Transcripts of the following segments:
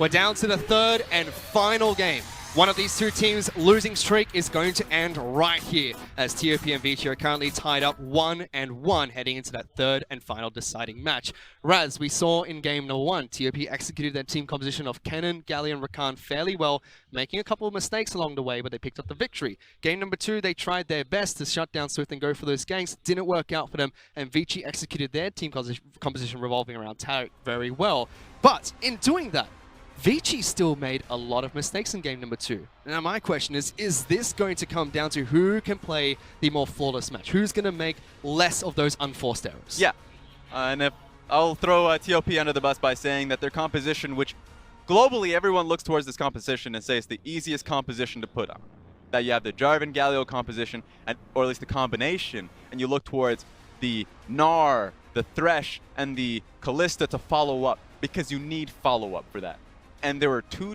We're down to the third and final game. One of these two teams' losing streak is going to end right here, as TOP and Vici are currently tied up 1-1 heading into that third and final deciding match. Raz, we saw in game number 1, TOP executed their team composition of Kennen, Galio, and Rakan fairly well, making a couple of mistakes along the way, but they picked up the victory. Game number 2, they tried their best to shut down Swift and go for those ganks. Didn't work out for them, and Vici executed their team composition revolving around Tarek very well. But in doing that, Vici still made a lot of mistakes in game number 2. Now my question is this going to come down to who can play the more flawless match? Who's going to make less of those unforced errors? Yeah, and if I'll throw TOP under the bus by saying that their composition, which globally everyone looks towards this composition and say it's the easiest composition to put on. That you have the Jarvan Galio composition, or at least the combination, and you look towards the Gnar, the Thresh, and the Kalista to follow up, because you need follow-up for that. And there were 2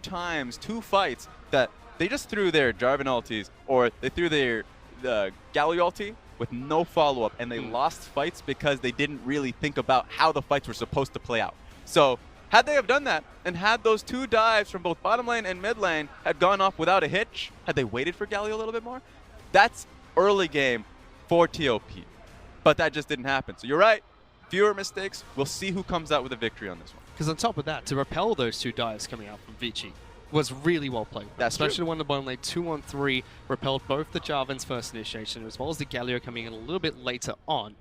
fights, that they just threw their Jarvan ultis, or they threw their Galio ulti with no follow-up, and they lost fights because they didn't really think about how the fights were supposed to play out. So had they have done that, and had those 2 dives from both bottom lane and mid lane had gone off without a hitch, had they waited for Galio a little bit more, that's early game for TOP. But that just didn't happen. So you're right, fewer mistakes. We'll see who comes out with a victory on this one. Because on top of that, to repel those 2 dives coming out from Vici was really well played. That's especially true. when the bottom lane 2-on-3 repelled both the Jarvan's first initiation as well as the Galio coming in a little bit later on.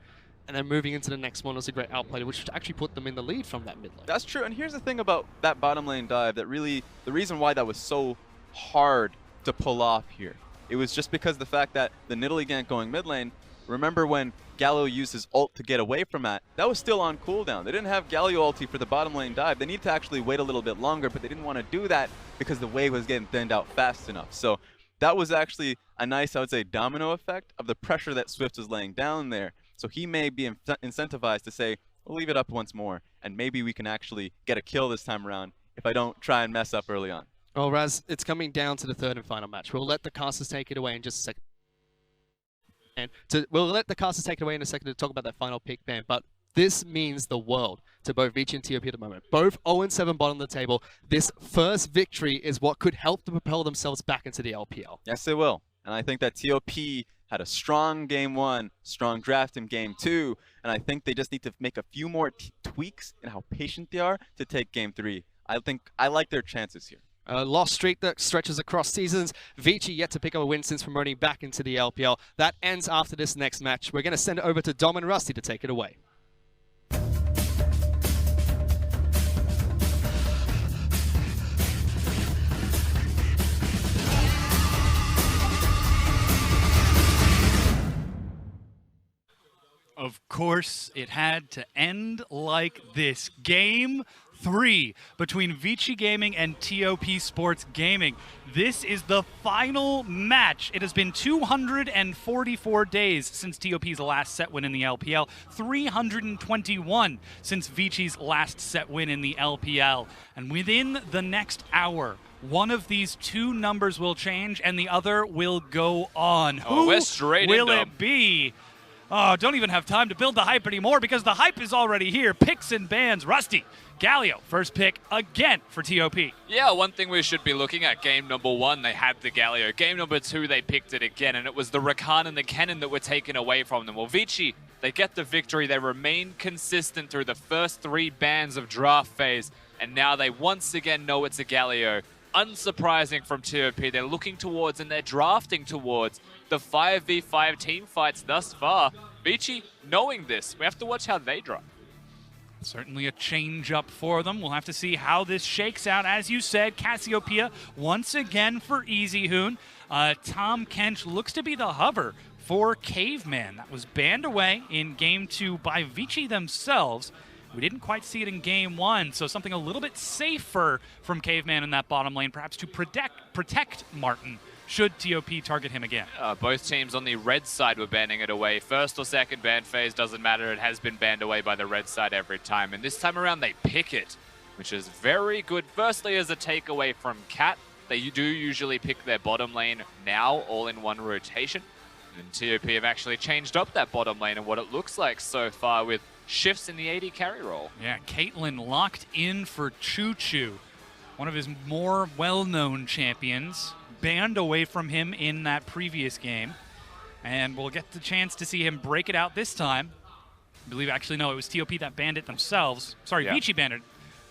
And then moving into the next one was a great outplay, which actually put them in the lead from that mid lane. That's true. And here's the thing about that bottom lane dive that really, the reason why that was so hard to pull off here. It was just because the fact that the Nidalee gank going mid lane, remember when Galio used his ult to get away from that was still on cooldown. They didn't have Galio ulti for the bottom lane dive. They need to actually wait a little bit longer, but they didn't want to do that because the wave was getting thinned out fast enough. So that was actually a nice, I would say, domino effect of the pressure that Swift was laying down there. So he may be incentivized to say, we'll leave it up once more, and maybe we can actually get a kill this time around if I don't try and mess up early on. Well, Raz, it's coming down to the third and final match. We'll let the casters take it away in just a second. And we'll let the casters take it away in a second to talk about that final pick, man. But this means the world to both Vici and TOP at the moment. Both 0-7 bottom of the table. This first victory is what could help to propel themselves back into the LPL. Yes, they will. And I think that TOP had a strong game 1, strong draft in game 2, and I think they just need to make a few more tweaks in how patient they are to take game 3. I think I like their chances here. A lost streak that stretches across seasons. Vici yet to pick up a win since promoting back into the LPL. That ends after this next match. We're going to send it over to Dom and Rusty to take it away. Of course, it had to end like this. Game 3 between Vici Gaming and TOP Sports Gaming. This is the final match. It has been 244 days since TOP's last set win in the LPL, 321 since Vici's last set win in the LPL. And within the next hour, one of these 2 numbers will change and the other will go on. Oh, we're straight will into it be? Oh, don't even have time to build the hype anymore because the hype is already here. Picks and bans. Rusty, Galio, first pick again for TOP. Yeah, one thing we should be looking at, game number 1, they had the Galio. Game number 2, they picked it again, and it was the Rakan and the Kennen that were taken away from them. Well, Vici, they get the victory. They remain consistent through the first 3 bans of draft phase, and now they once again know it's a Galio. Unsurprising from TOP. They're looking towards and they're drafting towards the 5v5 team fights thus far. Vici, knowing this, we have to watch how they draft. Certainly a change up for them. We'll have to see how this shakes out. As you said, Cassiopeia once again for Easyhoon. Tahm Kench looks to be the hover for Caveman. That was banned away in game 2 by Vici themselves. We didn't quite see it in game 1, so something a little bit safer from Caveman in that bottom lane, perhaps to protect Martin should TOP target him again. Both teams on the red side were banning it away. First or second ban phase, doesn't matter. It has been banned away by the red side every time. And this time around, they pick it, which is very good. Firstly, as a takeaway from Cat, they do usually pick their bottom lane now, all in one rotation. And TOP have actually changed up that bottom lane and what it looks like so far with shifts in the AD carry role. Yeah, Caitlyn locked in for QiuQiu. one of his more well-known champions, banned away from him in that previous game. And we'll get the chance to see him break it out this time. I believe, actually, no, it was TOP that banned it themselves. Sorry, Vici banned it.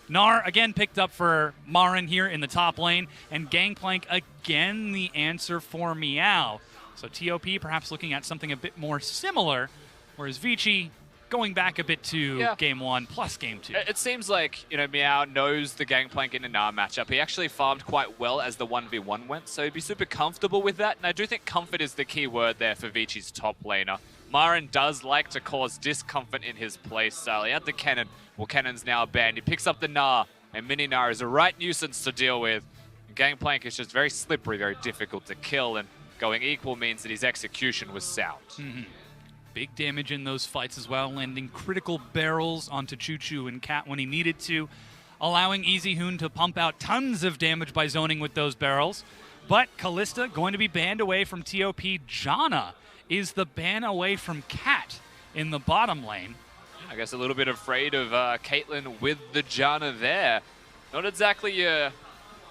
Gnar again picked up for Marin here in the top lane, and Gangplank again the answer for Meow. So TOP perhaps looking at something a bit more similar, whereas Vici going back a bit to game 1 plus game 2. It seems like, you know, Meow knows the Gangplank in a Gnar matchup. He actually farmed quite well as the 1v1 went, so he'd be super comfortable with that. And I do think comfort is the key word there for Vici's top laner. Marin does like to cause discomfort in his playstyle. He had the Cannon. Well, Cannon's now banned. He picks up the Gnar, and Mini Gnar is a right nuisance to deal with. And Gangplank is just very slippery, very difficult to kill, and going equal means that his execution was sound. Big damage in those fights as well, landing critical barrels onto QiuQiu and Cat when he needed to, allowing Easyhoon to pump out tons of damage by zoning with those barrels. But Kalista going to be banned away from TOP. Janna is the ban away from Cat in the bottom lane. I guess a little bit afraid of Caitlyn with the Janna there. Not exactly your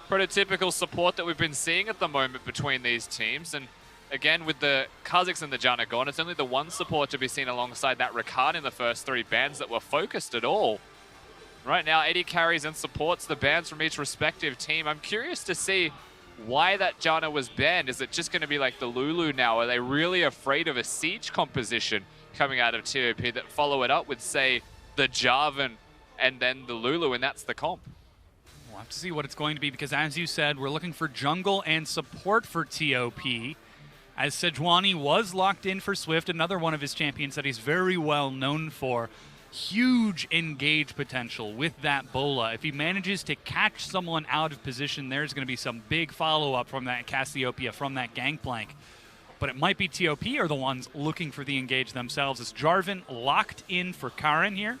prototypical support that we've been seeing at the moment between these teams. And again, with the Kha'Zix and the Janna gone, it's only the one support to be seen alongside that Rakan in the first 3 bans that were focused at all. Right now, AD carries and supports the bans from each respective team. I'm curious to see why that Janna was banned. Is it just going to be like the Lulu now? Are they really afraid of a siege composition coming out of TOP that follow it up with, say, the Jarvan and then the Lulu, and that's the comp? We'll have to see what it's going to be because, as you said, we're looking for jungle and support for TOP. As Sejuani was locked in for Swift, another one of his champions that he's very well known for. Huge engage potential with that Bola. If he manages to catch someone out of position, there's going to be some big follow-up from that Cassiopeia, from that Gangplank. But it might be TOP are the ones looking for the engage themselves. As Jarvan locked in for Karin here.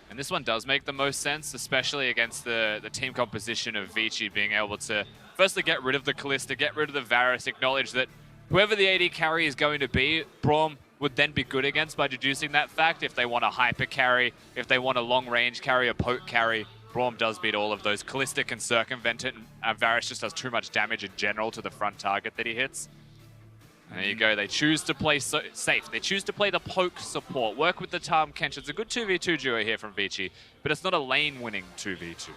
And this one does make the most sense, especially against the team composition of Vici being able to firstly get rid of the Kalista, get rid of the Varus, acknowledge that whoever the AD carry is going to be, Braum would then be good against by deducing that fact. If they want a hyper carry, if they want a long range carry, a poke carry, Braum does beat all of those. Kalista can circumvent it, and Varus just does too much damage in general to the front target that he hits. And there you go, they choose to play safe. They choose to play the poke support, work with the Tahm Kench. It's a good 2v2 duo here from Vici, but it's not a lane-winning 2v2.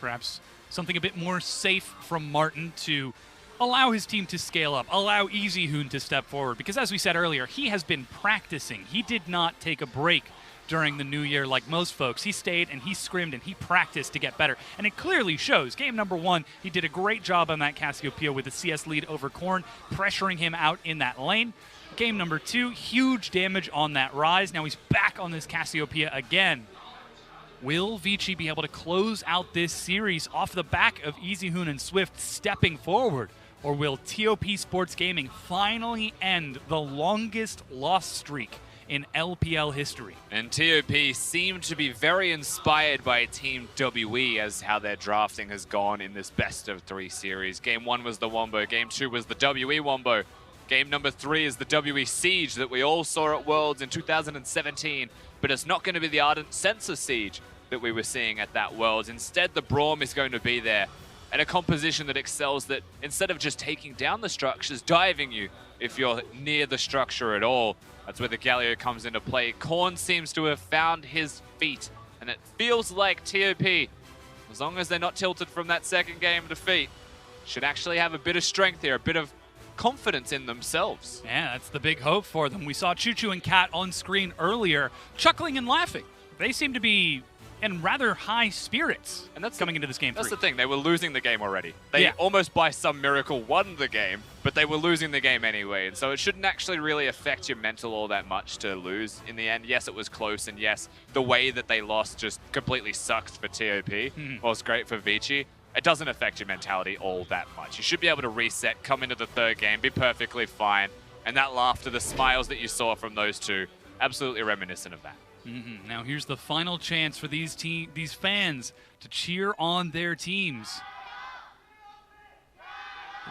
Perhaps something a bit more safe from Martin to allow his team to scale up, allow Easyhoon to step forward. Because as we said earlier, he has been practicing. He did not take a break during the new year like most folks. He stayed and he scrimmed and he practiced to get better. And it clearly shows. Game number 1, he did a great job on that Cassiopeia with the CS lead over Korn, pressuring him out in that lane. Game number 2, huge damage on that Rise. Now he's back on this Cassiopeia again. Will Vici be able to close out this series off the back of Easyhoon and Swift stepping forward? Or will TOP Sports Gaming finally end the longest loss streak in LPL history? And TOP seem to be very inspired by Team WE as how their drafting has gone in this best of 3 series. Game 1 was the Wombo, Game 2 was the WE Wombo. Game number 3 is the WE Siege that we all saw at Worlds in 2017, but it's not going to be the Ardent Sensor Siege that we were seeing at that Worlds. Instead, the Braum is going to be there, and a composition that excels that instead of just taking down the structures, diving you if you're near the structure at all. That's where the Galio comes into play. Korn seems to have found his feet, and it feels like TOP, as long as they're not tilted from that second game defeat, should actually have a bit of strength here, a bit of confidence in themselves. Yeah, that's the big hope for them. We saw QiuQiu and Cat on screen earlier, chuckling and laughing. They seem to be in rather high spirits and that's coming into this game 3. That's the thing, they were losing the game already. They almost by some miracle won the game, but they were losing the game anyway. And so it shouldn't actually really affect your mental all that much to lose in the end. Yes, it was close, and yes, the way that they lost just completely sucked for TOP. Well, it's great for Vici. It doesn't affect your mentality all that much. You should be able to reset, come into the 3rd game, be perfectly fine. And that laughter, the smiles that you saw from those two, absolutely reminiscent of that. Now here's the final chance for these fans to cheer on their teams.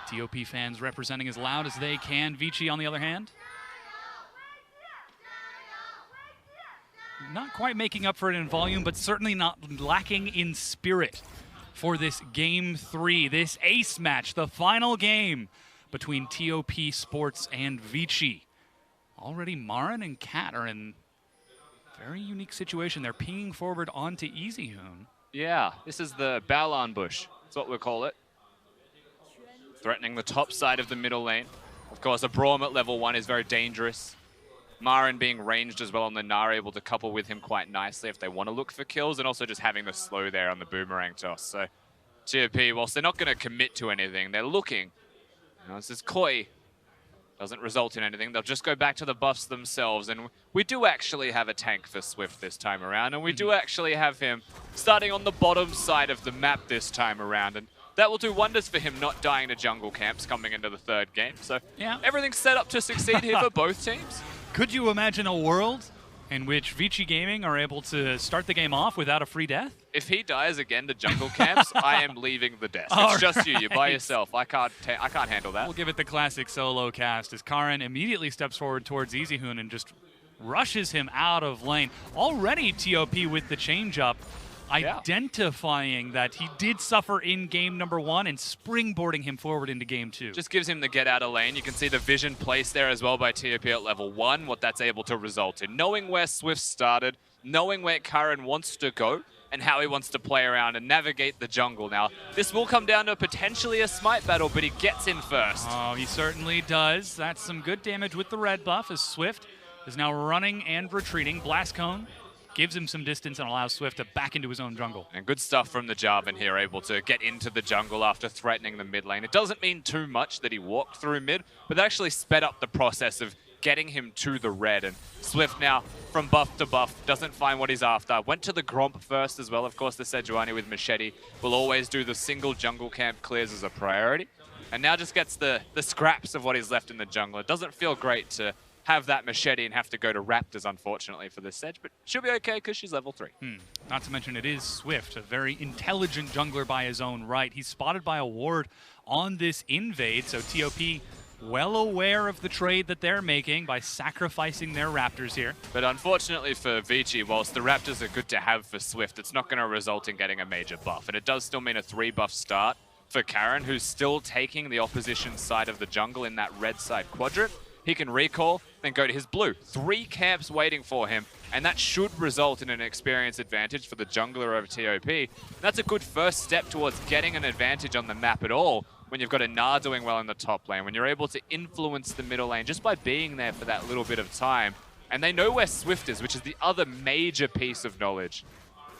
The TOP fans representing as loud as they can. Vici, on the other hand, not quite making up for it in volume, but certainly not lacking in spirit for this Game 3, this ace match, the final game between Topsports and Vici. Already Marin and Cat are in a very unique situation. They're pinging forward onto Easyhoon. Yeah, this is the Balan bush. That's what we'll call it. Threatening the top side of the middle lane. Of course, a Braum at level 1 is very dangerous. Marin being ranged as well on the Gnar, able to couple with him quite nicely if they want to look for kills, and also just having the slow there on the boomerang toss. So TOP, whilst they're not going to commit to anything, they're looking. You know, this is coy. Doesn't result in anything. They'll just go back to the buffs themselves. And we do actually have a tank for Swift this time around. And we do actually have him starting on the bottom side of the map this time around. And that will do wonders for him not dying to jungle camps coming into the third game. So yeah, everything's set up to succeed here for both teams. Could you imagine a world in which Vici Gaming are able to start the game off without a free death? If he dies again to jungle camps, I am leaving the desk. It's just you. You're by yourself. I can't handle that. We'll give it the classic solo cast as Karin immediately steps forward towards Easyhoon and just rushes him out of lane. Already TOP with the change-up, identifying that he did suffer in game number 1 and springboarding him forward into game 2. Just gives him the get out of lane. You can see the vision placed there as well by TOP at level 1, what that's able to result in. Knowing where Swift started, knowing where Karin wants to go, and how he wants to play around and navigate the jungle. Now, this will come down to potentially a smite battle, but he gets in first. Oh, he certainly does. That's some good damage with the red buff as Swift is now running and retreating. Blast Cone gives him some distance and allows Swift to back into his own jungle. And good stuff from the Jarvan here, able to get into the jungle after threatening the mid lane. It doesn't mean too much that he walked through mid, but that actually sped up the process of getting him to the red. And Swift now, from buff to buff, doesn't find what he's after. Went to the Gromp first as well. Of course, the Sejuani with Machete will always do the single jungle camp clears as a priority. And now just gets the scraps of what is left in the jungle. It doesn't feel great to have that Machete and have to go to Raptors, unfortunately, for this Sedge, but she'll be okay because she's level 3. Not to mention it is Swift, a very intelligent jungler by his own right. He's spotted by a ward on this invade, so TOP well aware of the trade that they're making by sacrificing their Raptors here. But unfortunately for Vici, whilst the Raptors are good to have for Swift, it's not going to result in getting a major buff, and it does still mean a 3-buff start for Karin, who's still taking the opposition side of the jungle in that red side quadrant. He can recall, then go to his blue. 3 camps waiting for him, and that should result in an experience advantage for the jungler over TOP. That's a good first step towards getting an advantage on the map at all when you've got a Gnar doing well in the top lane, when you're able to influence the middle lane just by being there for that little bit of time. And they know where Swift is, which is the other major piece of knowledge.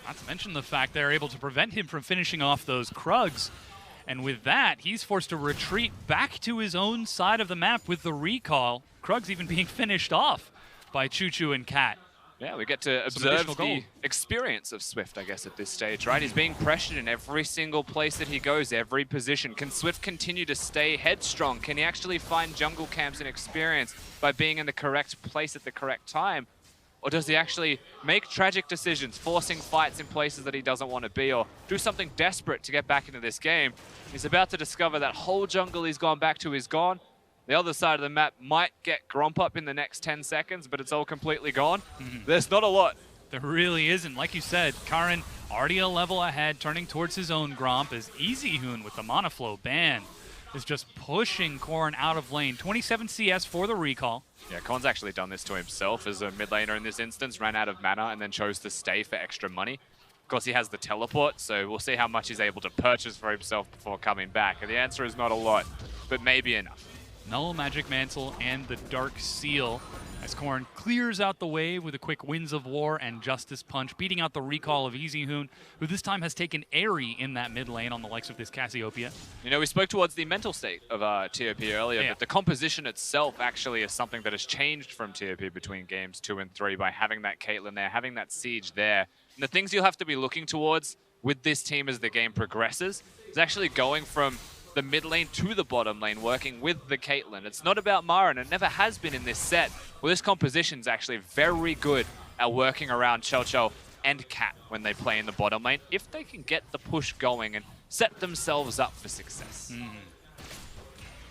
Not to mention the fact they're able to prevent him from finishing off those Krugs. And with that, he's forced to retreat back to his own side of the map with the recall. Krugs even being finished off by QiuQiu and Cat. Yeah, we get to observe the experience of Swift, I guess, at this stage, right? He's being pressured in every single place that he goes, every position. Can Swift continue to stay headstrong? Can he actually find jungle camps and experience by being in the correct place at the correct time? Or does he actually make tragic decisions, forcing fights in places that he doesn't want to be, or do something desperate to get back into this game? He's about to discover that whole jungle he's gone back to is gone. The other side of the map might get Gromp up in the next 10 seconds, but it's all completely gone. There's not a lot. There really isn't. Like you said, Karin already a level ahead, turning towards his own Gromp as Easyhoon with the Monoflow ban is just pushing Corrin out of lane. 27 CS for the recall. Yeah, Corrin's actually done this to himself as a mid laner in this instance, ran out of mana and then chose to stay for extra money. Of course, he has the teleport, so we'll see how much he's able to purchase for himself before coming back. And the answer is not a lot, but maybe enough. Null Magic Mantle and the Dark Seal as Corrin clears out the wave with a quick Winds of War and Justice Punch, beating out the recall of Easyhoon, who this time has taken Airy in that mid lane on the likes of this Cassiopeia. You know, we spoke towards the mental state of TOP earlier, but the composition itself actually is something that has changed from TOP between games 2 and 3 by having that Caitlyn there, having that Siege there. And the things you'll have to be looking towards with this team as the game progresses is actually going from the mid lane to the bottom lane, working with the Caitlyn. It's not about Marin, it never has been in this set. Well, this composition's actually very good at working around Chou and Cat when they play in the bottom lane, if they can get the push going and set themselves up for success.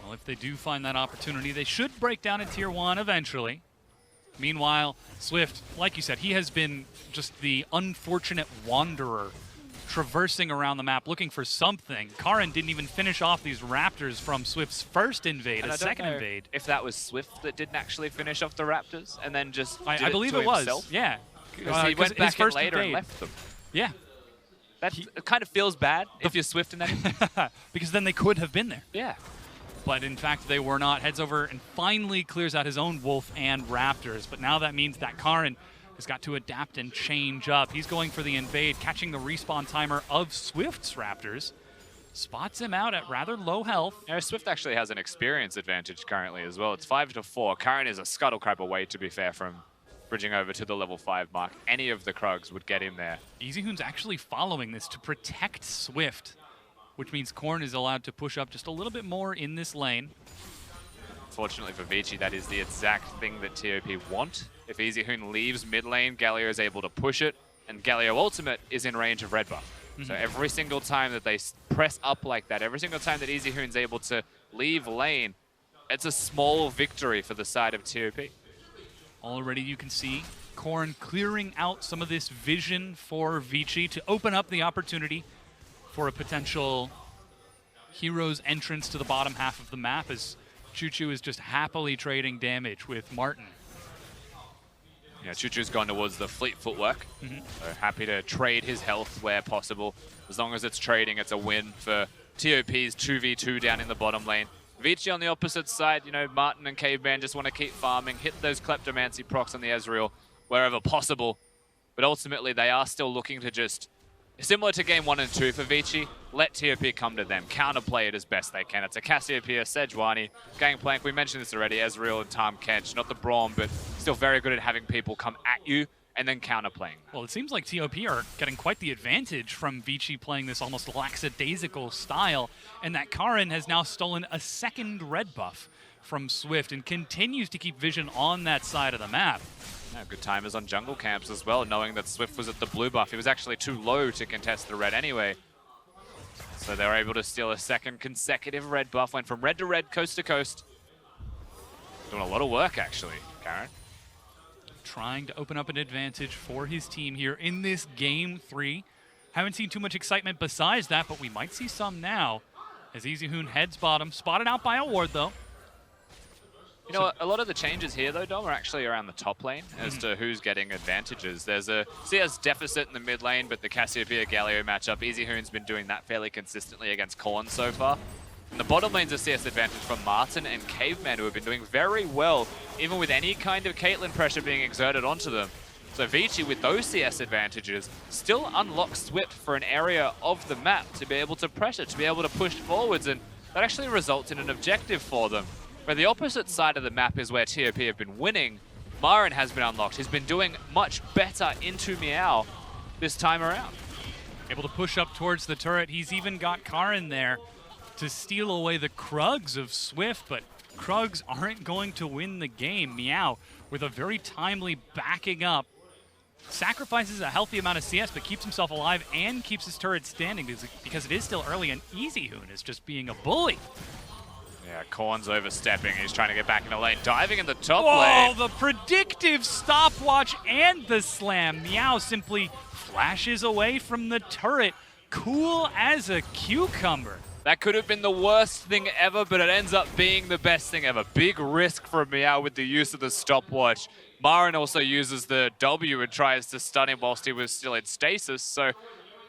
Well, if they do find that opportunity, they should break down in Tier 1 eventually. Meanwhile, Swift, like you said, he has been just the unfortunate wanderer, traversing around the map looking for something. Karin didn't even finish off these Raptors from Swift's first invade, And a I don't second know invade. if that was Swift that didn't actually finish off the Raptors and then just did I believe to it was, himself. yeah. Because he went his back in first later and invade. left them. Yeah, That it kind of feels bad if you're Swift in that. because then they could have been there. Yeah. But in fact, they were not. Heads over and finally clears out his own Wolf and Raptors. But now that means that Karin has got to adapt and change up. He's going for the invade, catching the respawn timer of Swift's Raptors. Spots him out at rather low health. You know, Swift actually has an experience advantage currently as well. It's 5-4. Karin is a scuttle crab away, to be fair, from bridging over to the level 5 mark. Any of the Krugs would get him there. Easyhoon's actually following this to protect Swift, which means Korn is allowed to push up just a little bit more in this lane. Fortunately for Vici, that is the exact thing that TOP want. If Easyhoon leaves mid lane, Galio is able to push it, and Galio ultimate is in range of red buff. So every single time that they press up like that, every single time that Easyhoon's able to leave lane, it's a small victory for the side of TOP. Already you can see Korn clearing out some of this vision for Vici to open up the opportunity for a potential hero's entrance to the bottom half of the map, as QiuQiu is just happily trading damage with Martin. Yeah, QiuQiu's gone towards the fleet footwork. So happy to trade his health where possible. As long as it's trading, it's a win for TOP's 2v2 down in the bottom lane. Vici on the opposite side, you know, Martin and Caveman just want to keep farming, hit those Kleptomancy procs on the Ezreal wherever possible. But ultimately, they are still looking to just, similar to game 1 and 2 for Vici, let TOP come to them, counterplay it as best they can. It's a Cassiopeia, Sejuani, Gangplank, we mentioned this already, Ezreal and Tahm Kench, not the Braum, but still very good at having people come at you and then counterplaying. Well, it seems like TOP are getting quite the advantage from Vici playing this almost lackadaisical style, and that Karin has now stolen a second red buff from Swift and continues to keep vision on that side of the map. Yeah, good timers on jungle camps as well, knowing that Swift was at the blue buff. He was actually too low to contest the red anyway. So they were able to steal a second consecutive red buff, went from red to red, coast to coast. Doing a lot of work, actually, Karin. Trying to open up an advantage for his team here in this game 3. Haven't seen too much excitement besides that, but we might see some now as Easyhoon heads bottom. Spotted out by a ward, though. You know, a lot of the changes here, though, Dom, are actually around the top lane as to who's getting advantages. There's a CS deficit in the mid lane, but the Cassiopeia Galio matchup, Easyhoon's been doing that fairly consistently against Korn so far. And the bottom lane's a CS advantage from Martin and Caveman, who have been doing very well, even with any kind of Caitlyn pressure being exerted onto them. So Vici, with those CS advantages, still unlocks Swift for an area of the map to be able to pressure, to be able to push forwards, and that actually results in an objective for them. Where the opposite side of the map is where TOP have been winning, Marin has been unlocked. He's been doing much better into Meow this time around. Able to push up towards the turret. He's even got Karin there to steal away the Krugs of Swift, but Krugs aren't going to win the game. Meow, with a very timely backing up, sacrifices a healthy amount of CS, but keeps himself alive and keeps his turret standing because it is still early, and Easyhoon is just being a bully. Yeah, Korn's overstepping. He's trying to get back in the lane, diving in the top Whoa, lane. the predictive stopwatch and the slam. Meow simply flashes away from the turret, cool as a cucumber. That could have been the worst thing ever, but it ends up being the best thing ever. Big risk for Meow with the use of the stopwatch. Marin also uses the W and tries to stun him whilst he was still in stasis, so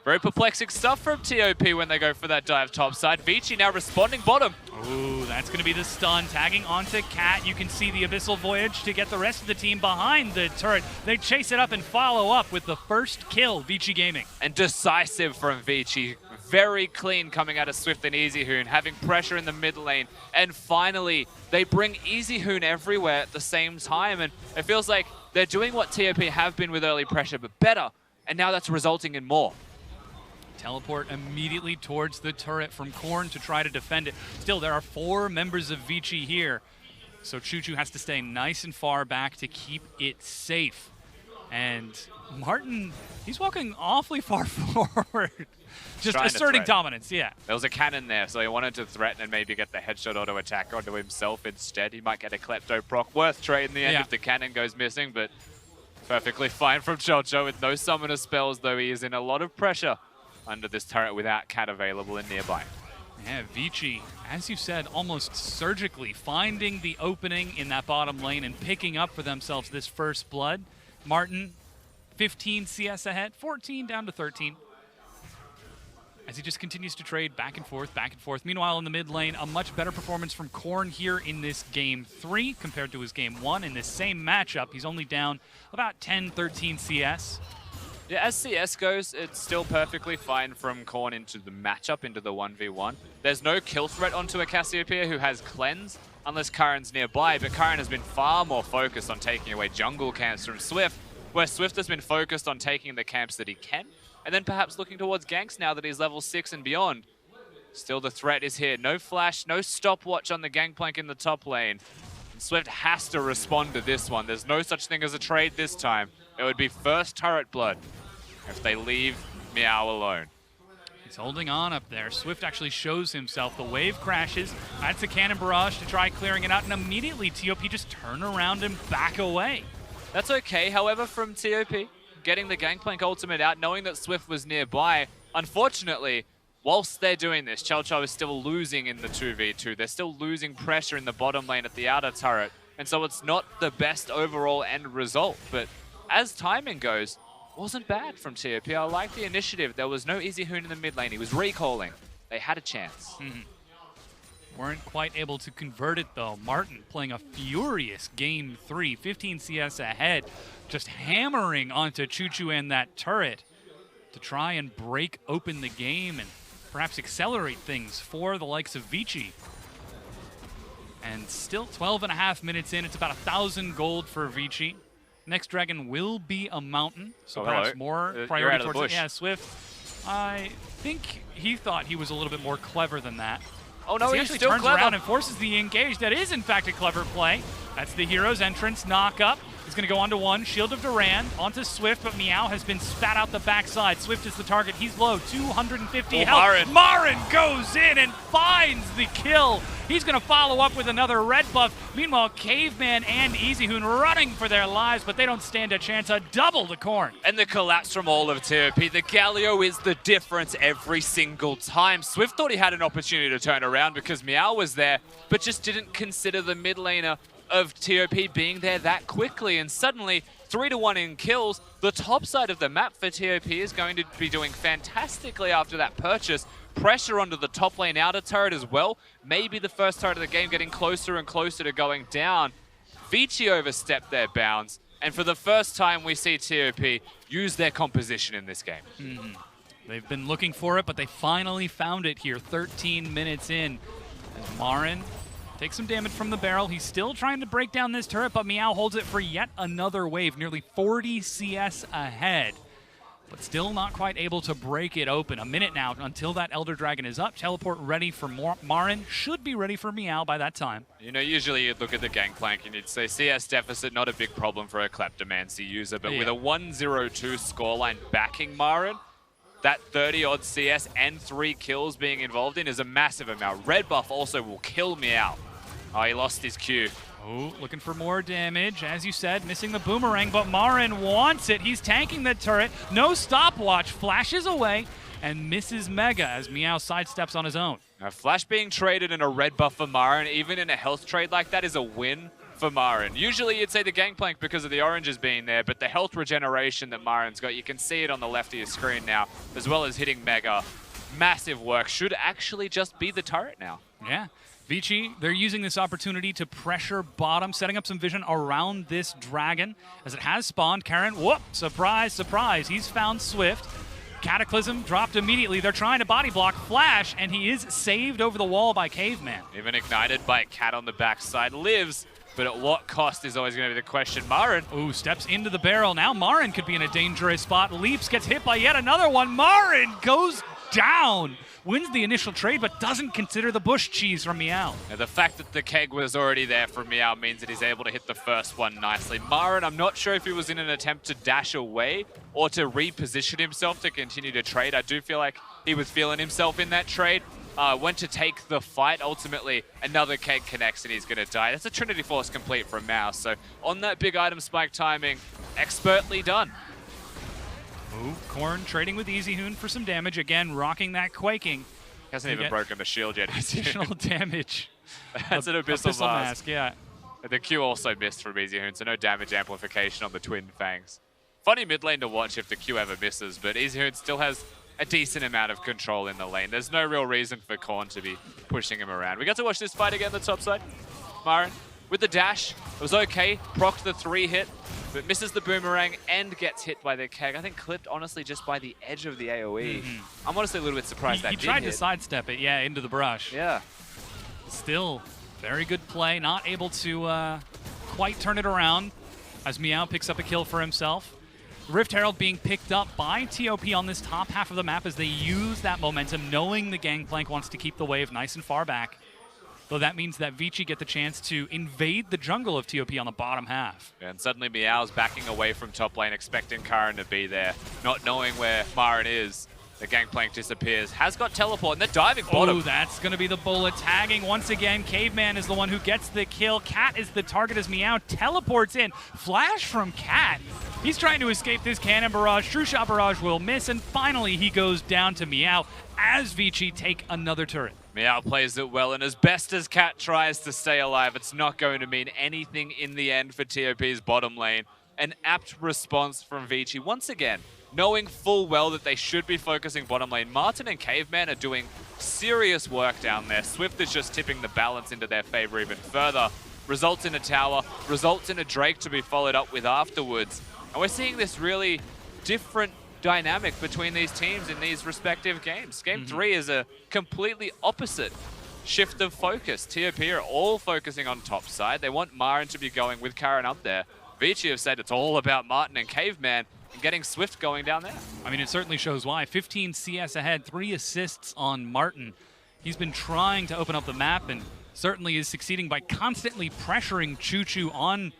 very perplexing stuff from TOP when they go for that dive topside. Vici now responding bottom. Ooh, that's going to be the stun. Tagging onto Cat. You can see the Abyssal Voyage to get the rest of the team behind the turret. They chase it up and follow up with the first kill, Vici Gaming. And decisive from Vici. Very clean coming out of Swift and Easyhoon, having pressure in the mid lane. And finally, they bring Easyhoon everywhere at the same time. And it feels like they're doing what TOP have been with early pressure, but better. And now that's resulting in more. Teleport immediately towards the turret from Korn to try to defend it. Still, there are 4 members of Vici here, so QiuQiu has to stay nice and far back to keep it safe. And Martin, he's walking awfully far forward. Just asserting dominance, yeah. There was a cannon there, so he wanted to threaten and maybe get the headshot auto attack onto himself instead. He might get a Klepto proc. Worth trade in the end if the cannon goes missing, but perfectly fine from Chocho with no summoner spells, though he is in a lot of pressure. under this turret without Cat available and nearby. Yeah, Vici, as you said, almost surgically finding the opening in that bottom lane and picking up for themselves this first blood. Martin, 15 CS ahead, 14 down to 13. As he just continues to trade back and forth, back and forth. Meanwhile, in the mid lane, a much better performance from Corn here in this game 3 compared to his game 1. In this same matchup, he's only down about 10, 13 CS. Yeah, as CS goes, it's still perfectly fine from Corn into the matchup, into the 1v1. There's no kill threat onto a Cassiopeia who has Cleanse, unless Karin's nearby, but Karin has been far more focused on taking away jungle camps from Swift, where Swift has been focused on taking the camps that he can, and then perhaps looking towards ganks now that he's level 6 and beyond. Still, the threat is here. No flash, no stopwatch on the Gangplank in the top lane. And Swift has to respond to this one. There's no such thing as a trade this time. It would be first turret blood if they leave Meow alone. He's holding on up there. Swift actually shows himself. The wave crashes. That's a cannon barrage to try clearing it out, and immediately TOP just turn around and back away. That's okay, however, from TOP, getting the Gangplank ultimate out, knowing that Swift was nearby. Unfortunately, whilst they're doing this, Chow is still losing in the 2v2. They're still losing pressure in the bottom lane at the outer turret, and so it's not the best overall end result. But as timing goes, wasn't bad from TOP. I like the initiative. There was no Easyhoon in the mid lane. He was recalling. They had a chance. Weren't quite able to convert it, though. Martin playing a furious game 3, 15 CS ahead, just hammering onto QiuQiu and that turret to try and break open the game and perhaps accelerate things for the likes of Vici. And still 12.5 minutes in, it's about 1,000 gold for Vici. Next dragon will be a mountain, so perhaps more priority towards it. Yeah, Swift, I think he thought he was a little bit more clever than that. Oh no, he he's actually still turns clever. around and forces the engage. That is, in fact, a clever play. That's the hero's entrance, knock up. He's going to go onto one, Shield of Duran, onto Swift, but Meow has been spat out the backside. Swift is the target. He's low, 250 health. Marin goes in and finds the kill. He's going to follow up with another red buff. Meanwhile, Caveman and Easyhoon running for their lives, but they don't stand a chance. A double to Corn. And the collapse from all of TOP. The Galio is the difference every single time. Swift thought he had an opportunity to turn around because Meow was there, but just didn't consider the mid laner of TOP being there that quickly, and suddenly 3-1 in kills. The top side of the map for TOP is going to be doing fantastically after that purchase. Pressure onto the top lane outer turret as well. Maybe the first turret of the game getting closer and closer to going down. Vici overstepped their bounds, and for the first time we see TOP use their composition in this game. They've been looking for it, but they finally found it here 13 minutes in. As Marin takes some damage from the barrel. He's still trying to break down this turret, but Meow holds it for yet another wave, nearly 40 CS ahead, but still not quite able to break it open. A minute now until that Elder Dragon is up. Teleport ready for Marin. Should be ready for Meow by that time. You know, usually you'd look at the Gangplank and you'd say CS deficit, not a big problem for a Kleptomancy user, but with a 1-0-2 scoreline backing Marin, that 30-odd CS and 3 kills being involved in is a massive amount. Red buff also will kill Meow. Oh, he lost his Q. Oh, looking for more damage. As you said, missing the boomerang, but Marin wants it. He's tanking the turret. No stopwatch. Flashes away and misses Mega as Meow sidesteps on his own. Now, Flash being traded in a red buff for Marin, even in a health trade like that, is a win for Marin. Usually you'd say the Gangplank because of the oranges being there, but the health regeneration that Marin's got, you can see it on the left of your screen now, as well as hitting Mega. Massive work. Should actually just be the turret now. Yeah. Vici, they're using this opportunity to pressure bottom, setting up some vision around this dragon as it has spawned. Karin, whoop, surprise, surprise. He's found Swift. Cataclysm dropped immediately. They're trying to body block Flash, and he is saved over the wall by Caveman. Even ignited by a cat on the backside, lives, but at what cost is always going to be the question. Marin. Ooh, steps into the barrel. Now Marin could be in a dangerous spot. Leaps, gets hit by yet another one. Marin goes down. Wins the initial trade, but doesn't consider the bush cheese from Meow. Now, the fact that the keg was already there from Meow means that he's able to hit the first one nicely. Marin, I'm not sure if he was in an attempt to dash away or to reposition himself to continue to trade. I do feel like he was feeling himself in that trade. Went to take the fight. Ultimately, another keg connects and he's going to die. That's a Trinity Force complete from Meow. So on that big item spike timing, expertly done. Ooh, Corn trading with Easyhoon for some damage. Again, rocking that quaking. Hasn't even broken the shield yet. Additional damage. That's an Abyssal Mask. Yeah. The Q also missed from Easyhoon, so no damage amplification on the Twin Fangs. Funny mid lane to watch if the Q ever misses, but Easyhoon still has a decent amount of control in the lane. There's no real reason for Korn to be pushing him around. We got to watch this fight again on the top side. Marin with the dash. It was okay. Procced the 3-hit, but misses the boomerang and gets hit by the keg. I think clipped, honestly, just by the edge of the AoE. I'm honestly a little bit surprised that he did tried hit. to sidestep it, yeah, into the brush. Yeah. Still, very good play. Not able to quite turn it around as Meow picks up a kill for himself. Rift Herald being picked up by TOP on this top half of the map as they use that momentum, knowing the Gangplank wants to keep the wave nice and far back. Though that means that Vici get the chance to invade the jungle of TOP on the bottom half. And suddenly Meow's backing away from top lane, expecting Karin to be there, not knowing where Marin is. The Gangplank disappears, has got teleport, and they're diving bottom. Oh, that's going to be the bullet tagging. Once again, Caveman is the one who gets the kill. Cat is the target as Meow teleports in. Flash from Cat. He's trying to escape this cannon barrage. True Shot barrage will miss, and finally he goes down to Meow as Vici take another turret. Meow plays it well, and as best as Cat tries to stay alive, it's not going to mean anything in the end for TOP's bottom lane. An apt response from Vici once again, knowing full well that they should be focusing bottom lane. Martin and Caveman are doing serious work down there. Swift is just tipping the balance into their favor even further. Results in a tower, results in a Drake to be followed up with afterwards. And we're seeing this really different dynamic between these teams in these respective games. Game 3 is a completely opposite shift of focus. TOP are all focusing on top side. They want Marin to be going with Karin up there. Vici have said it's all about Martin and Caveman and getting Swift going down there. I mean, it certainly shows why. 15 CS ahead, 3 assists on Martin. He's been trying to open up the map and certainly is succeeding by constantly pressuring QiuQiu on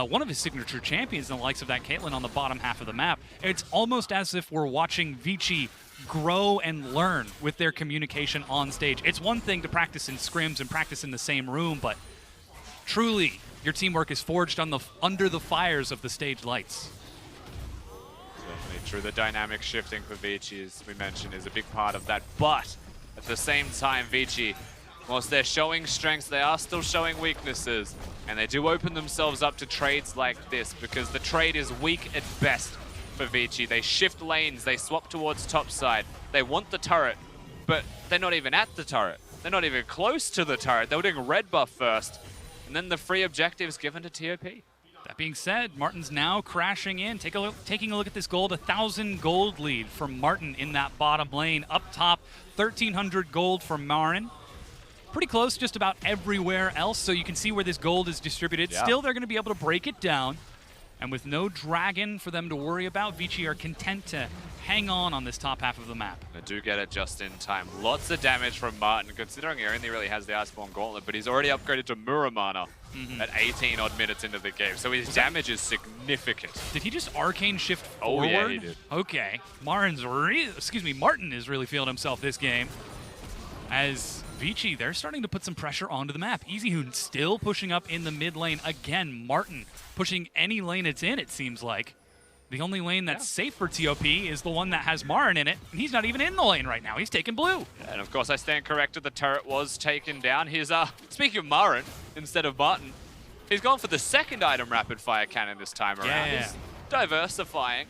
one of his signature champions, the likes of that Caitlyn on the bottom half of the map. It's almost as if we're watching Vici grow and learn with their communication on stage. It's one thing to practice in scrims and practice in the same room, but truly, your teamwork is forged on under the fires of the stage lights. Certainly true. The dynamic shifting for Vici, as we mentioned, is a big part of that. But at the same time, Vici, whilst they're showing strengths, they are still showing weaknesses. And they do open themselves up to trades like this because the trade is weak at best for Vici. They shift lanes, they swap towards top side. They want the turret, but they're not even at the turret. They're not even close to the turret. They were doing red buff first. And then the free objectives given to TOP. That being said, Martin's now crashing in. Taking a look at this gold, 1,000 gold lead from Martin in that bottom lane. Up top, 1,300 gold from Marin. Pretty close just about everywhere else, so you can see where this gold is distributed. Yeah. Still, they're going to be able to break it down. And with no dragon for them to worry about, Vici are content to hang on this top half of the map. They do get it just in time. Lots of damage from Martin, considering he only really has the Iceborne Gauntlet, but he's already upgraded to Muramana at 18 odd minutes into the game. So his damage is significant. Did he just arcane shift Oh, forward? yeah, he did. Okay. Martin is really feeling himself this game. As Vici, they're starting to put some pressure onto the map. Easyhoon still pushing up in the mid lane. Again, Martin pushing any lane it's in, it seems like. The only lane that's safe for TOP is the one that has Marin in it, and he's not even in the lane right now. He's taking blue. And of course, I stand corrected. The turret was taken down. Here's, speaking of Marin, instead of Martin, he's gone for the second item rapid fire cannon this time around. Yeah. He's diversifying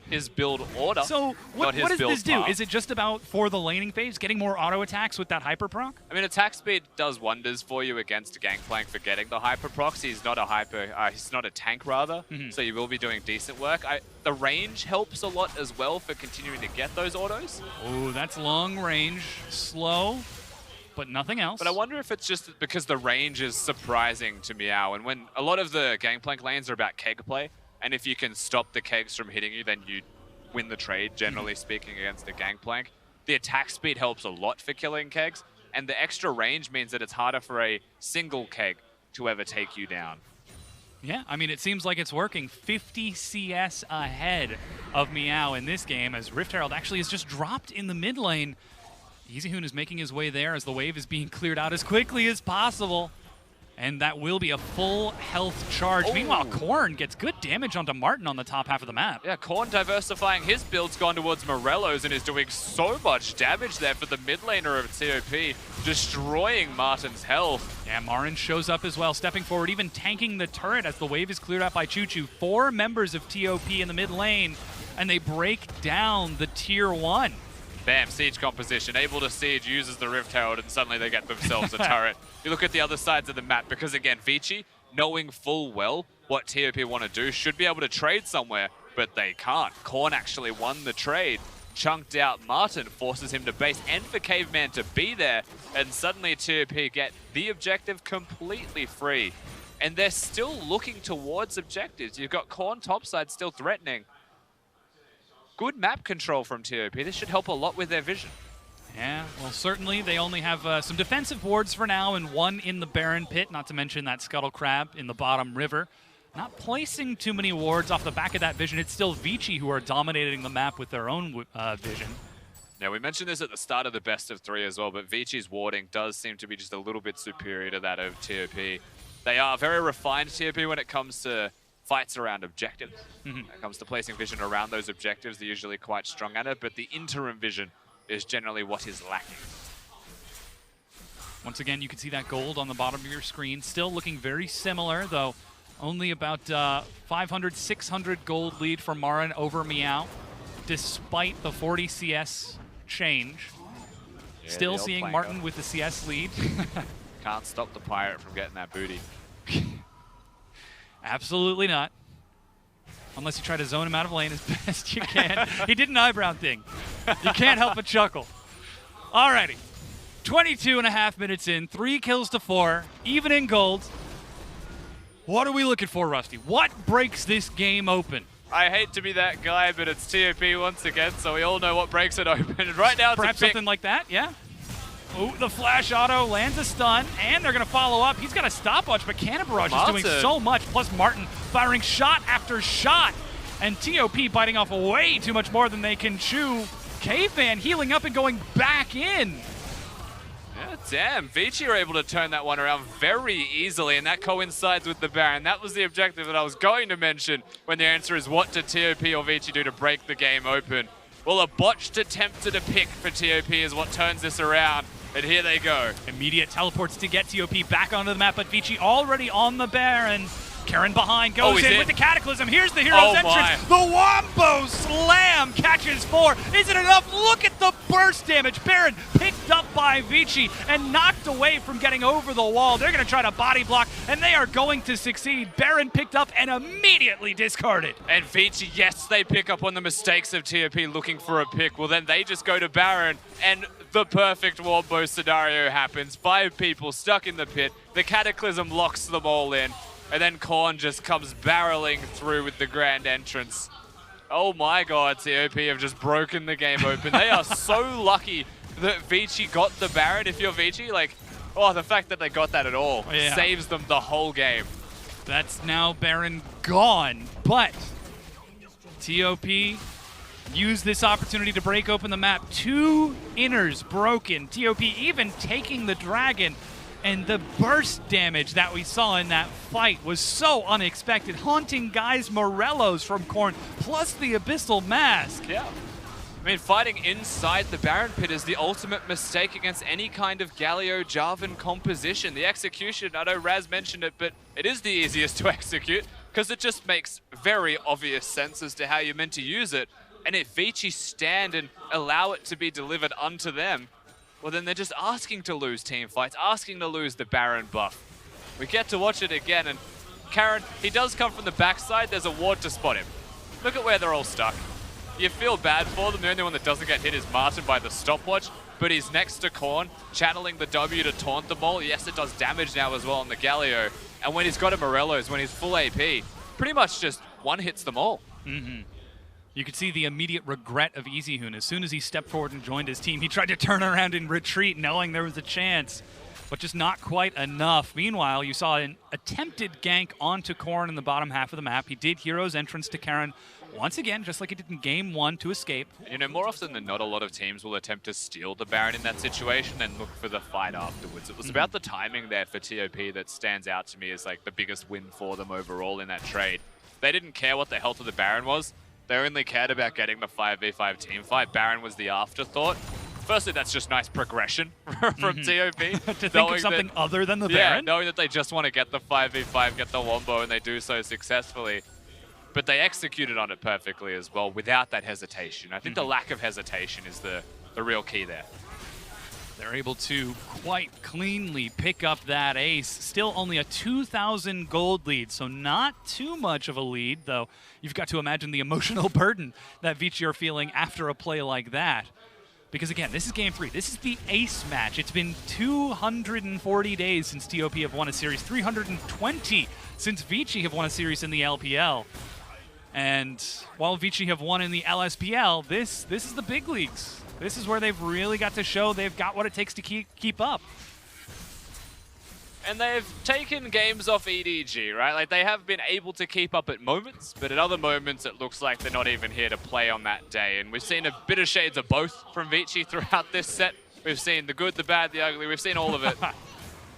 his build order. So what not his does build this do? path. Is it just about for the laning phase, getting more auto attacks with that hyper proc? I mean, attack speed does wonders for you against Gangplank for getting the hyper procs. He's not a he's not a tank rather, so you will be doing decent work. The range helps a lot as well for continuing to get those autos. Oh, that's long range, slow, but nothing else. But I wonder if it's just because the range is surprising to Meow, and when a lot of the Gangplank lanes are about keg play, and if you can stop the kegs from hitting you, then you win the trade, generally speaking, against a Gangplank. The attack speed helps a lot for killing kegs, and the extra range means that it's harder for a single keg to ever take you down. Yeah, I mean, it seems like it's working. 50 CS ahead of Meow in this game as Rift Herald actually has just dropped in the mid lane. Easyhoon is making his way there as the wave is being cleared out as quickly as possible. And that will be a full health charge. Oh. Meanwhile, Corn gets good damage onto Martin on the top half of the map. Yeah, Korn diversifying his build's gone towards Morello's and is doing so much damage there for the mid laner of TOP, destroying Martin's health. Yeah, Marin shows up as well, stepping forward, even tanking the turret as the wave is cleared out by QiuQiu. 4 members of TOP in the mid lane, and they break down the tier 1. Bam, siege composition, able to siege, uses the Rift Herald, and suddenly they get themselves a turret. You look at the other sides of the map, because again, Vici, knowing full well what TOP want to do, should be able to trade somewhere, but they can't. Korn actually won the trade, chunked out Martin, forces him to base, and for Caveman to be there, and suddenly TOP get the objective completely free. And they're still looking towards objectives. You've got Korn topside still threatening. Good map control from TOP. This should help a lot with their vision. Yeah, well, certainly they only have some defensive wards for now and 1 in the Baron pit, not to mention that Scuttle Crab in the bottom river. Not placing too many wards off the back of that vision. It's still Vici who are dominating the map with their own vision. Now, we mentioned this at the start of the best of 3 as well, but Vici's warding does seem to be just a little bit superior to that of TOP. They are very refined TOP when it comes to fights around objectives. When it comes to placing vision around those objectives, they're usually quite strong at it, but the interim vision is generally what is lacking. Once again, you can see that gold on the bottom of your screen. Still looking very similar, though only about 500, 600 gold lead for Marin over Meow, despite the 40 CS change. Yeah, Still seeing flanker. Martin with the CS lead. Can't stop the pirate from getting that booty. Absolutely not. Unless you try to zone him out of lane as best you can. He did an eyebrow thing. You can't help but chuckle. Alrighty. 22.5 minutes in, 3 kills to 4, even in gold. What are we looking for, Rusty? What breaks this game open? I hate to be that guy, but it's TOP once again, so we all know what breaks it open. And right now, it's Perhaps a pick. something like that, yeah? Oh, the flash auto lands a stun, and they're going to follow up. He's got a stopwatch, but Cannon Barrage is doing so much, plus Martin firing shot after shot, and TOP biting off way too much more than they can chew. Caveman healing up and going back in. Yeah, damn. Vici are able to turn that one around very easily, and that coincides with the Baron. That was the objective that I was going to mention when the answer is what did TOP or Vici do to break the game open? Well, a botched attempt at a pick for TOP is what turns this around, and here they go. Immediate teleports to get TOP back onto the map, but Vici already on the Baron. Karin behind, goes in with the Cataclysm. Here's the hero's entrance. The Wombo Slam catches 4. Is it enough? Look at the burst damage. Baron picked up by Vici and knocked away from getting over the wall. They're going to try to body block, and they are going to succeed. Baron picked up and immediately discarded. And Vici, yes, they pick up on the mistakes of TOP looking for a pick. Well, then they just go to Baron, and the perfect Wombo scenario happens. 5 people stuck in the pit. The Cataclysm locks them all in. And then Korn just comes barreling through with the grand entrance. Oh my god, TOP have just broken the game open. They are so lucky that Vici got the Baron. If you're Vici, like, oh, the fact that they got that at all saves them the whole game. That's now Baron gone, but TOP used this opportunity to break open the map. 2 inners broken. TOP even taking the dragon. And the burst damage that we saw in that fight was so unexpected. Haunting guys Morello's from Korn, plus the Abyssal Mask. Yeah. I mean, fighting inside the Baron pit is the ultimate mistake against any kind of Galio Jarvan composition. The execution, I know Raz mentioned it, but it is the easiest to execute because it just makes very obvious sense as to how you're meant to use it. And if Vici stand and allow it to be delivered unto them, well, then they're just asking to lose team fights, asking to lose the Baron buff. We get to watch it again, and Karin, he does come from the backside. There's a ward to spot him. Look at where they're all stuck. You feel bad for them. The only one that doesn't get hit is Martin by the stopwatch, but he's next to Korn, channeling the W to taunt them all. Yes, it does damage now as well on the Galio. And when he's got a Morello's, when he's full AP, pretty much just one-hits them all. You could see the immediate regret of Easyhoon. As soon as he stepped forward and joined his team, he tried to turn around and retreat, knowing there was a chance, but just not quite enough. Meanwhile, you saw an attempted gank onto Korn in the bottom half of the map. He did hero's entrance to Karin once again, just like it did in Game 1 to escape. You know, more often than not, a lot of teams will attempt to steal the Baron in that situation and look for the fight afterwards. It was about the timing there for TOP that stands out to me as like the biggest win for them overall in that trade. They didn't care what the health of the Baron was. They only cared about getting the 5v5 team fight. Baron was the afterthought. Firstly, that's just nice progression from TOP. To think of something other than the Baron? Yeah, knowing that they just want to get the 5v5, get the wombo, and they do so successfully. But they executed on it perfectly as well without that hesitation. I think the lack of hesitation is the real key there. They're able to quite cleanly pick up that ace. Still only a 2,000 gold lead, so not too much of a lead, though you've got to imagine the emotional burden that Vici are feeling after a play like that. Because again, this is Game 3. This is the ace match. It's been 240 days since TOP have won a series, 320 since Vici have won a series in the LPL. And while Vici have won in the LSPL, this is the big leagues. This is where they've really got to show they've got what it takes to keep up. And they've taken games off EDG, right? Like, they have been able to keep up at moments, but at other moments it looks like they're not even here to play on that day. And we've seen a bit of shades of both from Vici throughout this set. We've seen the good, the bad, the ugly. We've seen all of it.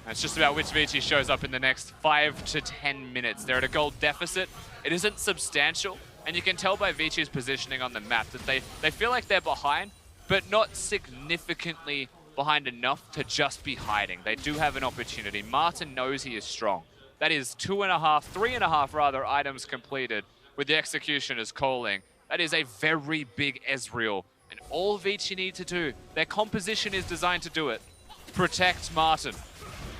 It's just about which Vici shows up in the next 5 to 10 minutes. They're at a gold deficit. It isn't substantial, and you can tell by Vici's positioning on the map that they feel like they're behind, but not significantly behind enough to just be hiding. They do have an opportunity. Martin knows he is strong. That is 3.5 rather, items completed with the executioners calling. That is a very big Ezreal, and all Vici need to do, their composition is designed to do it. Protect Martin.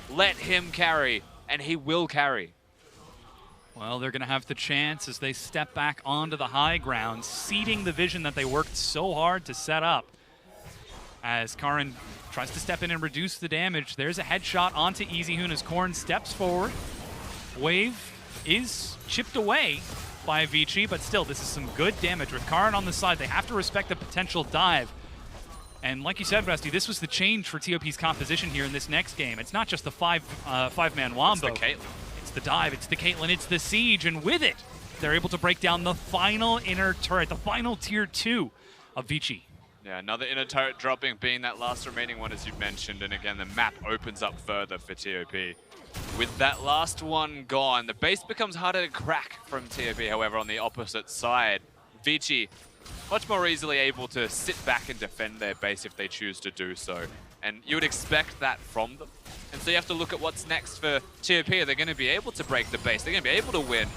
Let him carry, and he will carry. Well, they're going to have the chance as they step back onto the high ground, seeding the vision that they worked so hard to set up. As Karin tries to step in and reduce the damage, there's a headshot onto Easyhoon as Korn steps forward. Wave is chipped away by Vici, but still, this is some good damage. With Karin on the side, they have to respect the potential dive. And like you said, Rusty, this was the change for TOP's composition here in this next game. It's not just the five-man wombo. It's the Caitlyn. It's the dive, it's the Caitlyn, it's the siege, and with it, they're able to break down the final inner turret, the final tier 2 of Vici. Yeah, another inner turret dropping, being that last remaining one, as you mentioned, and again, the map opens up further for TOP. With that last one gone, the base becomes harder to crack from TOP, however, on the opposite side. Vici, much more easily able to sit back and defend their base if they choose to do so. And you would expect that from them. And so you have to look at what's next for TOP. Are they going to be able to break the base? They're going to be able to win.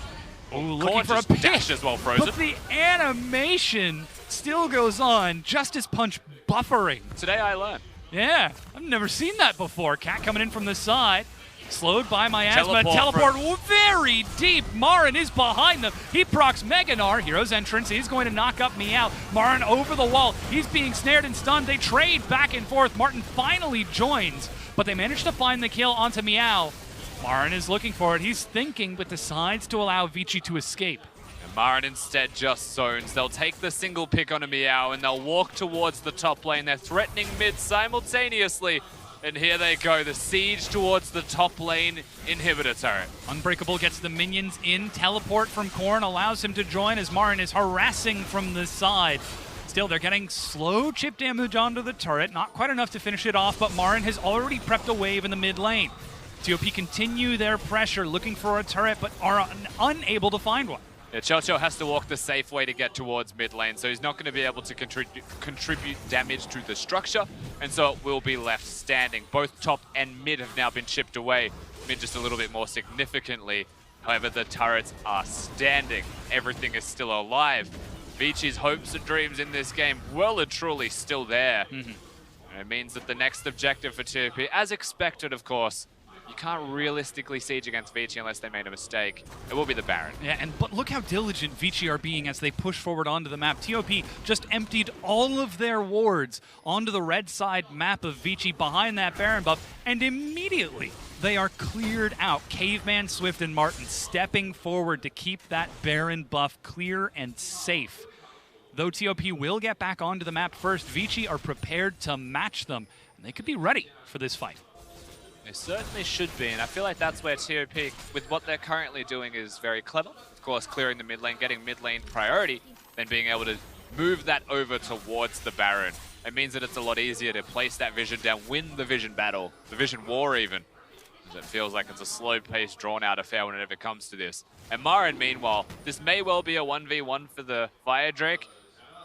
Ooh, looking for a dash as well, frozen. But the animation still goes on. Justice Punch buffering. Today I learned. Yeah, I've never seen that before. Cat coming in from the side. Slowed by Miasma. Teleport very deep. Marin is behind them. He procs Gnar. Hero's entrance. He's going to knock up Meow. Marin over the wall. He's being snared and stunned. They trade back and forth. Martin finally joins, but they manage to find the kill onto Meow. Marin is looking for it. He's thinking, but decides to allow Vici to escape. And Marin instead just zones. They'll take the single pick on a Meow, and they'll walk towards the top lane. They're threatening mid simultaneously. And here they go, the siege towards the top lane inhibitor turret. Unbreakable gets the minions in. Teleport from Korn allows him to join as Marin is harassing from the side. Still, they're getting slow chip damage onto the turret. Not quite enough to finish it off, but Marin has already prepped a wave in the mid lane. TOP continue their pressure, looking for a turret, but are unable to find one. Yeah, Chocho has to walk the safe way to get towards mid lane, so he's not going to be able to contribute damage to the structure, and so it will be left standing. Both top and mid have now been chipped away, mid just a little bit more significantly. However, the turrets are standing. Everything is still alive. Vici's hopes and dreams in this game well and truly still there. And it means that the next objective for TOP, as expected of course, you can't realistically siege against Vici unless they made a mistake. It will be the Baron. Yeah, but look how diligent Vici are being as they push forward onto the map. TOP just emptied all of their wards onto the red side map of Vici behind that Baron buff, and immediately they are cleared out. Caveman, Swift, and Martin stepping forward to keep that Baron buff clear and safe. Though TOP will get back onto the map first, Vici are prepared to match them, and they could be ready for this fight. They certainly should be, and I feel like that's where TOP, with what they're currently doing, is very clever. Of course, clearing the mid lane, getting mid lane priority, then being able to move that over towards the Baron. It means that it's a lot easier to place that vision down, win the vision battle, the vision war even. It feels like it's a slow-paced, drawn-out affair whenever it comes to this. And Marin, meanwhile, this may well be a 1v1 for the Fire Drake.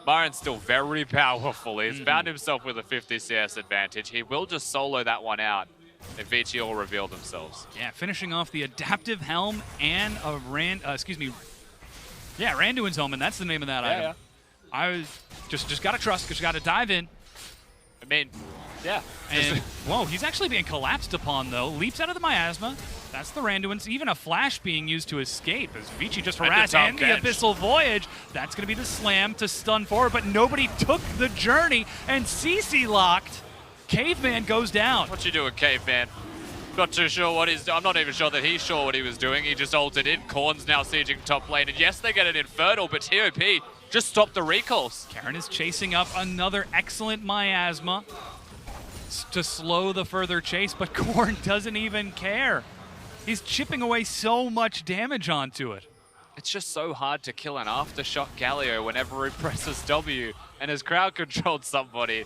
Marin's still very powerful. He's found himself with a 50 CS advantage. He will just solo that one out if Vici all reveal themselves. Yeah, finishing off the Adaptive Helm and a Randuin's Helm, and that's the name of that item. Yeah. I was just gotta trust, just gotta dive in. I mean, yeah. And, whoa, he's actually being collapsed upon, though. Leaps out of the miasma. That's the Randuin's. Even a flash being used to escape as Vici just harassed. And the Abyssal Voyage. That's going to be the slam to stun forward, but nobody took the journey, and CC locked. Caveman goes down. What you doing, Caveman? Not too sure what he's doing. I'm not even sure that he's sure what he was doing. He just ulted in. Korn's now sieging top lane, and yes, they get an Infernal, but TOP just stopped the recalls. Karin is chasing up another excellent miasma to slow the further chase, but Korn doesn't even care. He's chipping away so much damage onto it. It's just so hard to kill an aftershock Galio whenever he presses W and has crowd controlled somebody.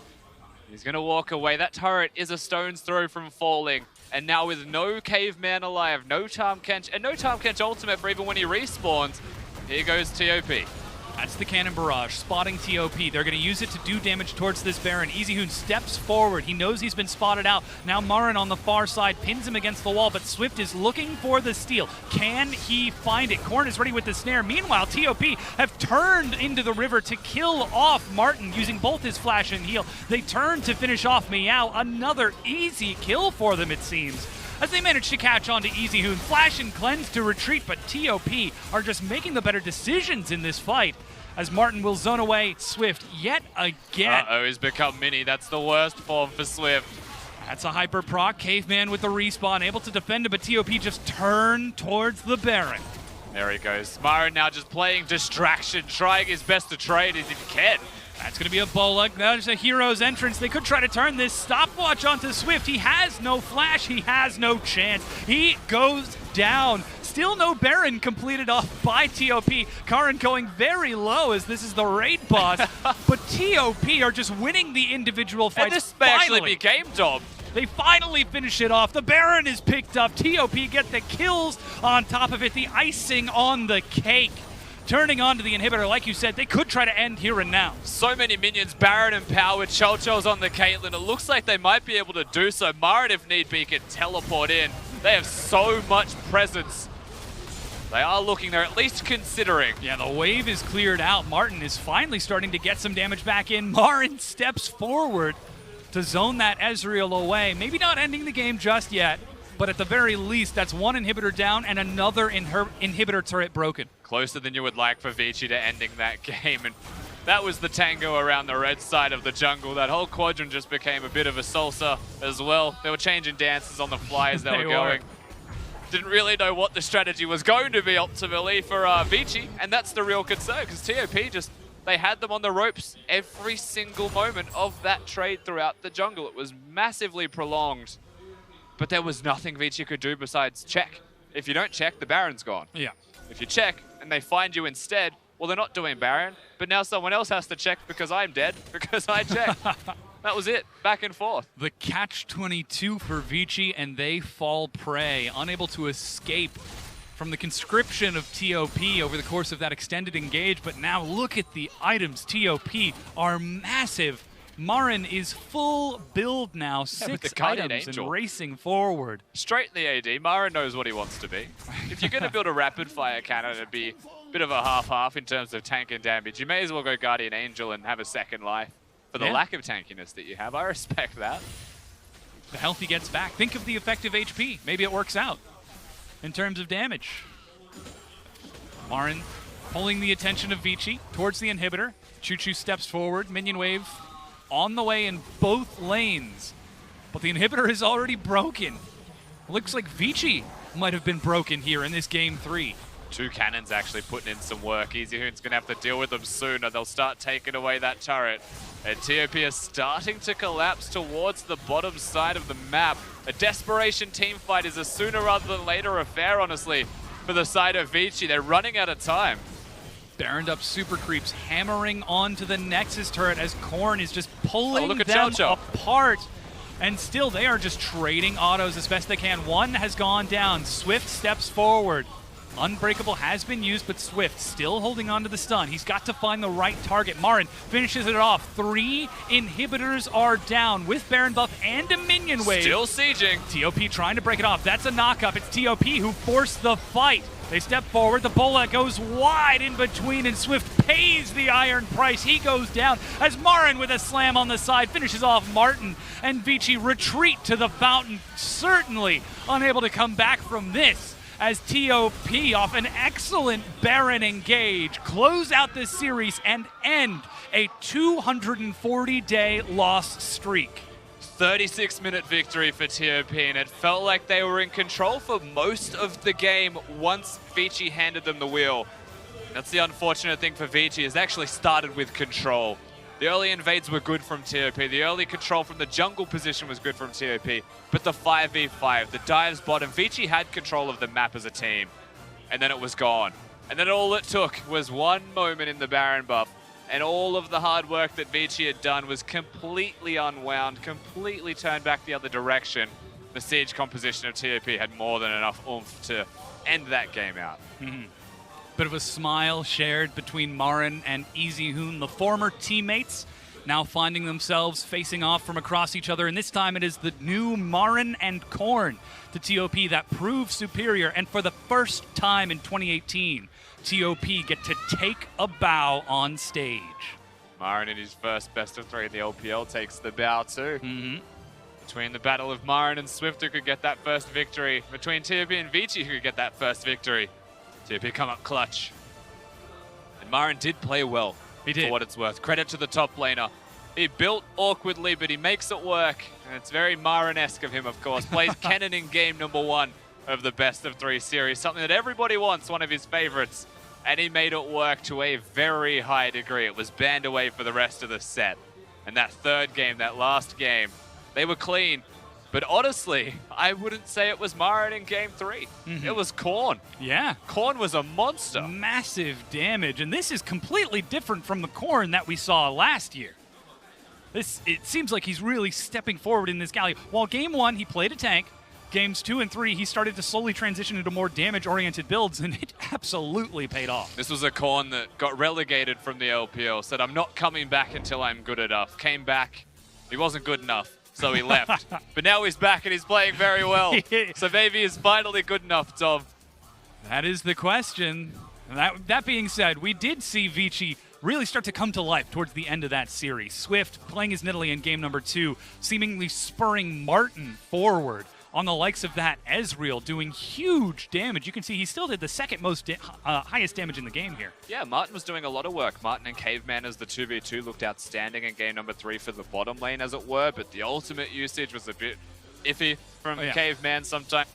He's going to walk away. That turret is a stone's throw from falling. And now with no Caveman alive, no Tahm Kench, and no Tahm Kench ultimate for even when he respawns, here goes TOP. That's the Cannon Barrage, spotting TOP. They're going to use it to do damage towards this Baron. Easyhoon steps forward. He knows he's been spotted out. Now Marin on the far side pins him against the wall, but Swift is looking for the steal. Can he find it? Korn is ready with the snare. Meanwhile, TOP have turned into the river to kill off Martin using both his flash and heal. They turn to finish off Meow. Another easy kill for them, it seems, as they manage to catch on to Easyhoon. Flash and cleanse to retreat, but TOP are just making the better decisions in this fight as Martin will zone away Swift yet again. Uh-oh, he's become mini. That's the worst form for Swift. That's a hyper proc. Caveman with the respawn, able to defend it, but TOP just turn towards the Baron. There he goes. Marin now just playing distraction, trying his best to trade as he can. That's going to be a Bolug. There's a hero's entrance. They could try to turn this stopwatch onto Swift. He has no flash. He has no chance. He goes down. Still no Baron completed off by TOP. Karin going very low as this is the raid boss. But TOP are just winning the individual fights. And this may actually be game dom. They finally finish it off. The Baron is picked up. TOP get the kills on top of it. The icing on the cake. Turning onto the inhibitor, like you said, they could try to end here and now. So many minions, Baron empowered, Chelchel's on the Caitlyn. It looks like they might be able to do so. Marin, if need be, can teleport in. They have so much presence. They are looking, they're at least considering. Yeah, the wave is cleared out. Martin is finally starting to get some damage back in. Marin steps forward to zone that Ezreal away. Maybe not ending the game just yet, but at the very least, that's one inhibitor down and another inhibitor turret broken. Closer than you would like for Vici to ending that game. And that was the tango around the red side of the jungle. That whole quadrant just became a bit of a salsa as well. They were changing dances on the fly as they were going. Didn't really know what the strategy was going to be ultimately for Vici, and that's the real concern, because TOP just, they had them on the ropes every single moment of that trade throughout the jungle. It was massively prolonged, but there was nothing Vici could do besides check. If you don't check, the Baron's gone. Yeah. If you check and they find you instead, well, they're not doing Baron, but now someone else has to check because I'm dead, because I checked. That was it, back and forth. The catch-22 for Vici, and they fall prey, unable to escape from the conscription of TOP over the course of that extended engage. But now look at the items. TOP are massive. Marin is full build now, 6 items and racing forward. Straight in the AD, Marin knows what he wants to be. If you're going to build a rapid-fire cannon, it'd be a bit of a half-half in terms of tank and damage. You may as well go Guardian Angel and have a second life. For the lack of tankiness that you have, I respect that. The health he gets back. Think of the effective HP. Maybe it works out in terms of damage. Marin pulling the attention of Vici towards the inhibitor. QiuQiu steps forward. Minion wave on the way in both lanes. But the inhibitor is already broken. Looks like Vici might have been broken here in this game 3. Two cannons actually putting in some work. Easyhoon's going to have to deal with them soon, or they'll start taking away that turret. And TOP is starting to collapse towards the bottom side of the map. A desperation team fight is a sooner rather than later affair, honestly, for the side of Vici. They're running out of time. Baroned up super creeps hammering onto the Nexus turret as Korn is just pulling look at them Chow. apart. And still, they are just trading autos as best they can. One has gone down. Swift steps forward. Unbreakable has been used, but Swift still holding on to the stun. He's got to find the right target. Marin finishes it off. 3 inhibitors are down with Baron buff and a minion wave. Still sieging. TOP trying to break it off. That's a knock-up. It's TOP who forced the fight. They step forward. The bullet goes wide in between, and Swift pays the iron price. He goes down as Marin with a slam on the side finishes off Martin, and Vici retreat to the fountain, certainly unable to come back from this, as TOP off an excellent Baron engage close out this series and end a 240-day loss streak. 36-minute victory for TOP, and it felt like they were in control for most of the game once Vici handed them the wheel. That's the unfortunate thing for Vici, is they actually started with control. The early invades were good from TOP. The early control from the jungle position was good from TOP. But the 5v5, the dives bottom, Vici had control of the map as a team. And then it was gone. And then all it took was one moment in the Baron buff. And all of the hard work that Vici had done was completely unwound, completely turned back the other direction. The siege composition of TOP had more than enough oomph to end that game out. Bit of a smile shared between Marin and Easyhoon, the former teammates, now finding themselves facing off from across each other. And this time it is the new Marin and Korn to TOP that prove superior. And for the first time in 2018, TOP get to take a bow on stage. Marin in his first best of 3 in the LPL takes the bow too. Between the battle of Marin and Swift, who could get that first victory. Between TOP and Vici, who could get that first victory. TOP come up clutch. And Marin did play well, he did, for what it's worth. Credit to the top laner. He built awkwardly, but he makes it work. And it's very Marin-esque of him, of course. Plays Kennen in game number 1 of the best of 3 series. Something that everybody wants, one of his favorites. And he made it work to a very high degree. It was banned away for the rest of the set. And that third game, that last game, they were clean. But honestly, I wouldn't say it was Marin in game 3. It was Korn. Yeah. Korn was a monster. Massive damage. And this is completely different from the Korn that we saw last year. It seems like he's really stepping forward in this Galio. While game 1, he played a tank. Games 2 and 3, he started to slowly transition into more damage-oriented builds, and it absolutely paid off. This was a Korn that got relegated from the LPL, said, I'm not coming back until I'm good enough. Came back, he wasn't good enough, so he left. But now he's back and he's playing very well. So maybe he's finally good enough, Tom. That is the question. And that being said, we did see Vici really start to come to life towards the end of that series. Swift playing his Nidalee in game number 2, seemingly spurring Martin forward on the likes of that Ezreal, doing huge damage. You can see he still did the second most highest damage in the game here. Yeah, Martin was doing a lot of work. Martin and Caveman as the 2v2 looked outstanding in game number 3 for the bottom lane, as it were, but the ultimate usage was a bit iffy from Caveman sometimes.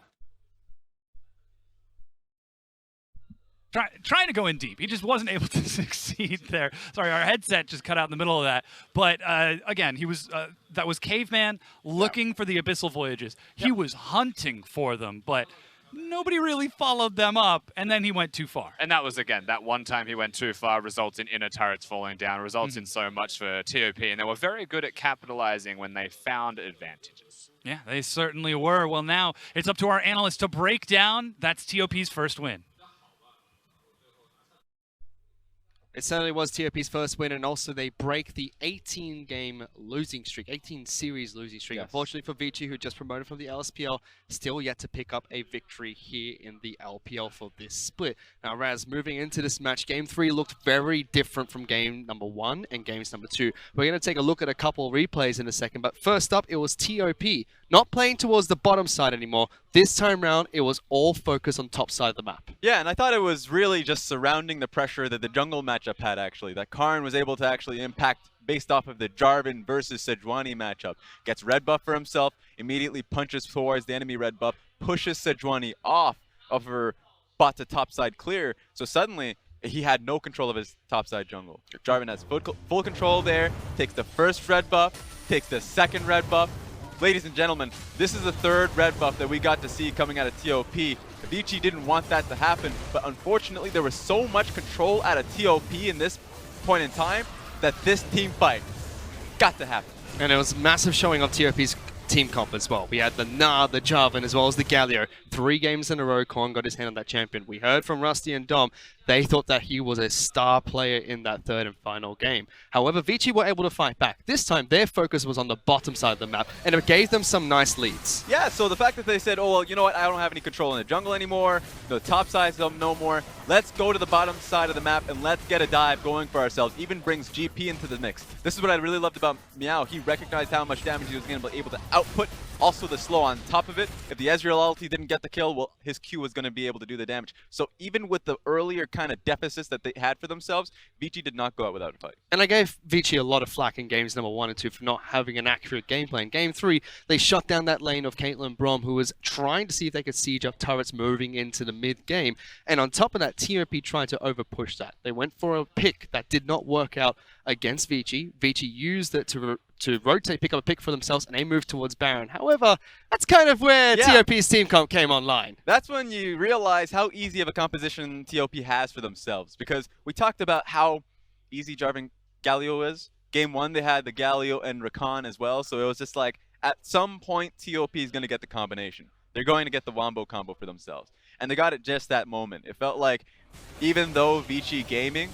Trying to go in deep. He just wasn't able to succeed there. Sorry, our headset just cut out in the middle of that. But again, he was that was Caveman looking for the Abyssal Voyages. He was hunting for them, but nobody really followed them up, and then he went too far. And that was, again, that one time he went too far results in inner turrets falling down, results in so much for TOP, and they were very good at capitalizing when they found advantages. Yeah, they certainly were. Well, now it's up to our analysts to break down. That's TOP's first win. It certainly was TOP's first win, and also they break the 18-game losing streak, 18-series losing streak. Yes. Unfortunately for Vici, who just promoted from the LSPL, still yet to pick up a victory here in the LPL for this split. Now, Raz, moving into this match, Game 3 looked very different from Game number 1 and Games number 2. We're going to take a look at a couple replays in a second, but first up, it was TOP, not playing towards the bottom side anymore. This time round, it was all focused on top side of the map. Yeah, and I thought it was really just surrounding the pressure that the jungle matchup had, actually. That Karin was able to actually impact based off of the Jarvan versus Sejuani matchup. Gets red buff for himself, immediately punches towards the enemy red buff, pushes Sejuani off of her bought the topside clear, so suddenly he had no control of his topside jungle. Jarvan has full control there, takes the first red buff, takes the second red buff. Ladies and gentlemen, this is the third red buff that we got to see coming out of TOP. Vici didn't want that to happen, but unfortunately there was so much control out of TOP in this point in time that this team fight got to happen. And it was massive showing of TOP's team comp as well. We had the Gnar, the Jarvan, as well as the Galio. 3 games in a row, Korn got his hand on that champion. We heard from Rusty and Dom, they thought that he was a star player in that third and final game. However, Vici were able to fight back. This time, their focus was on the bottom side of the map, and it gave them some nice leads. Yeah, so the fact that they said, oh, well, you know what, I don't have any control in the jungle anymore, the top side's no more, let's go to the bottom side of the map and let's get a dive going for ourselves, even brings GP into the mix. This is what I really loved about Meow. He recognized how much damage he was going to be able to output, also the slow on top of it. If the Ezreal ulti didn't get the kill, well, his Q was going to be able to do the damage. So even with the earlier kind of deficits that they had for themselves, Vici did not go out without a fight. And I gave Vici a lot of flack in games number 1 and 2 for not having an accurate game plan. Game 3, they shut down that lane of Caitlyn Braum, who was trying to see if they could siege up turrets moving into the mid game. And on top of that, TOP tried to overpush that. They went for a pick that did not work out against Vici. Vici used it to rotate, pick up a pick for themselves, and they moved towards Baron. However, that's kind of where TOP's team comp came online. That's when you realize how easy of a composition TOP has for themselves, because we talked about how easy Jarvan Galio is. Game 1, they had the Galio and Rakan as well, so it was just like, at some point, TOP is going to get the combination. They're going to get the Wombo combo for themselves. And they got it just that moment. It felt like, even though Vici Gaming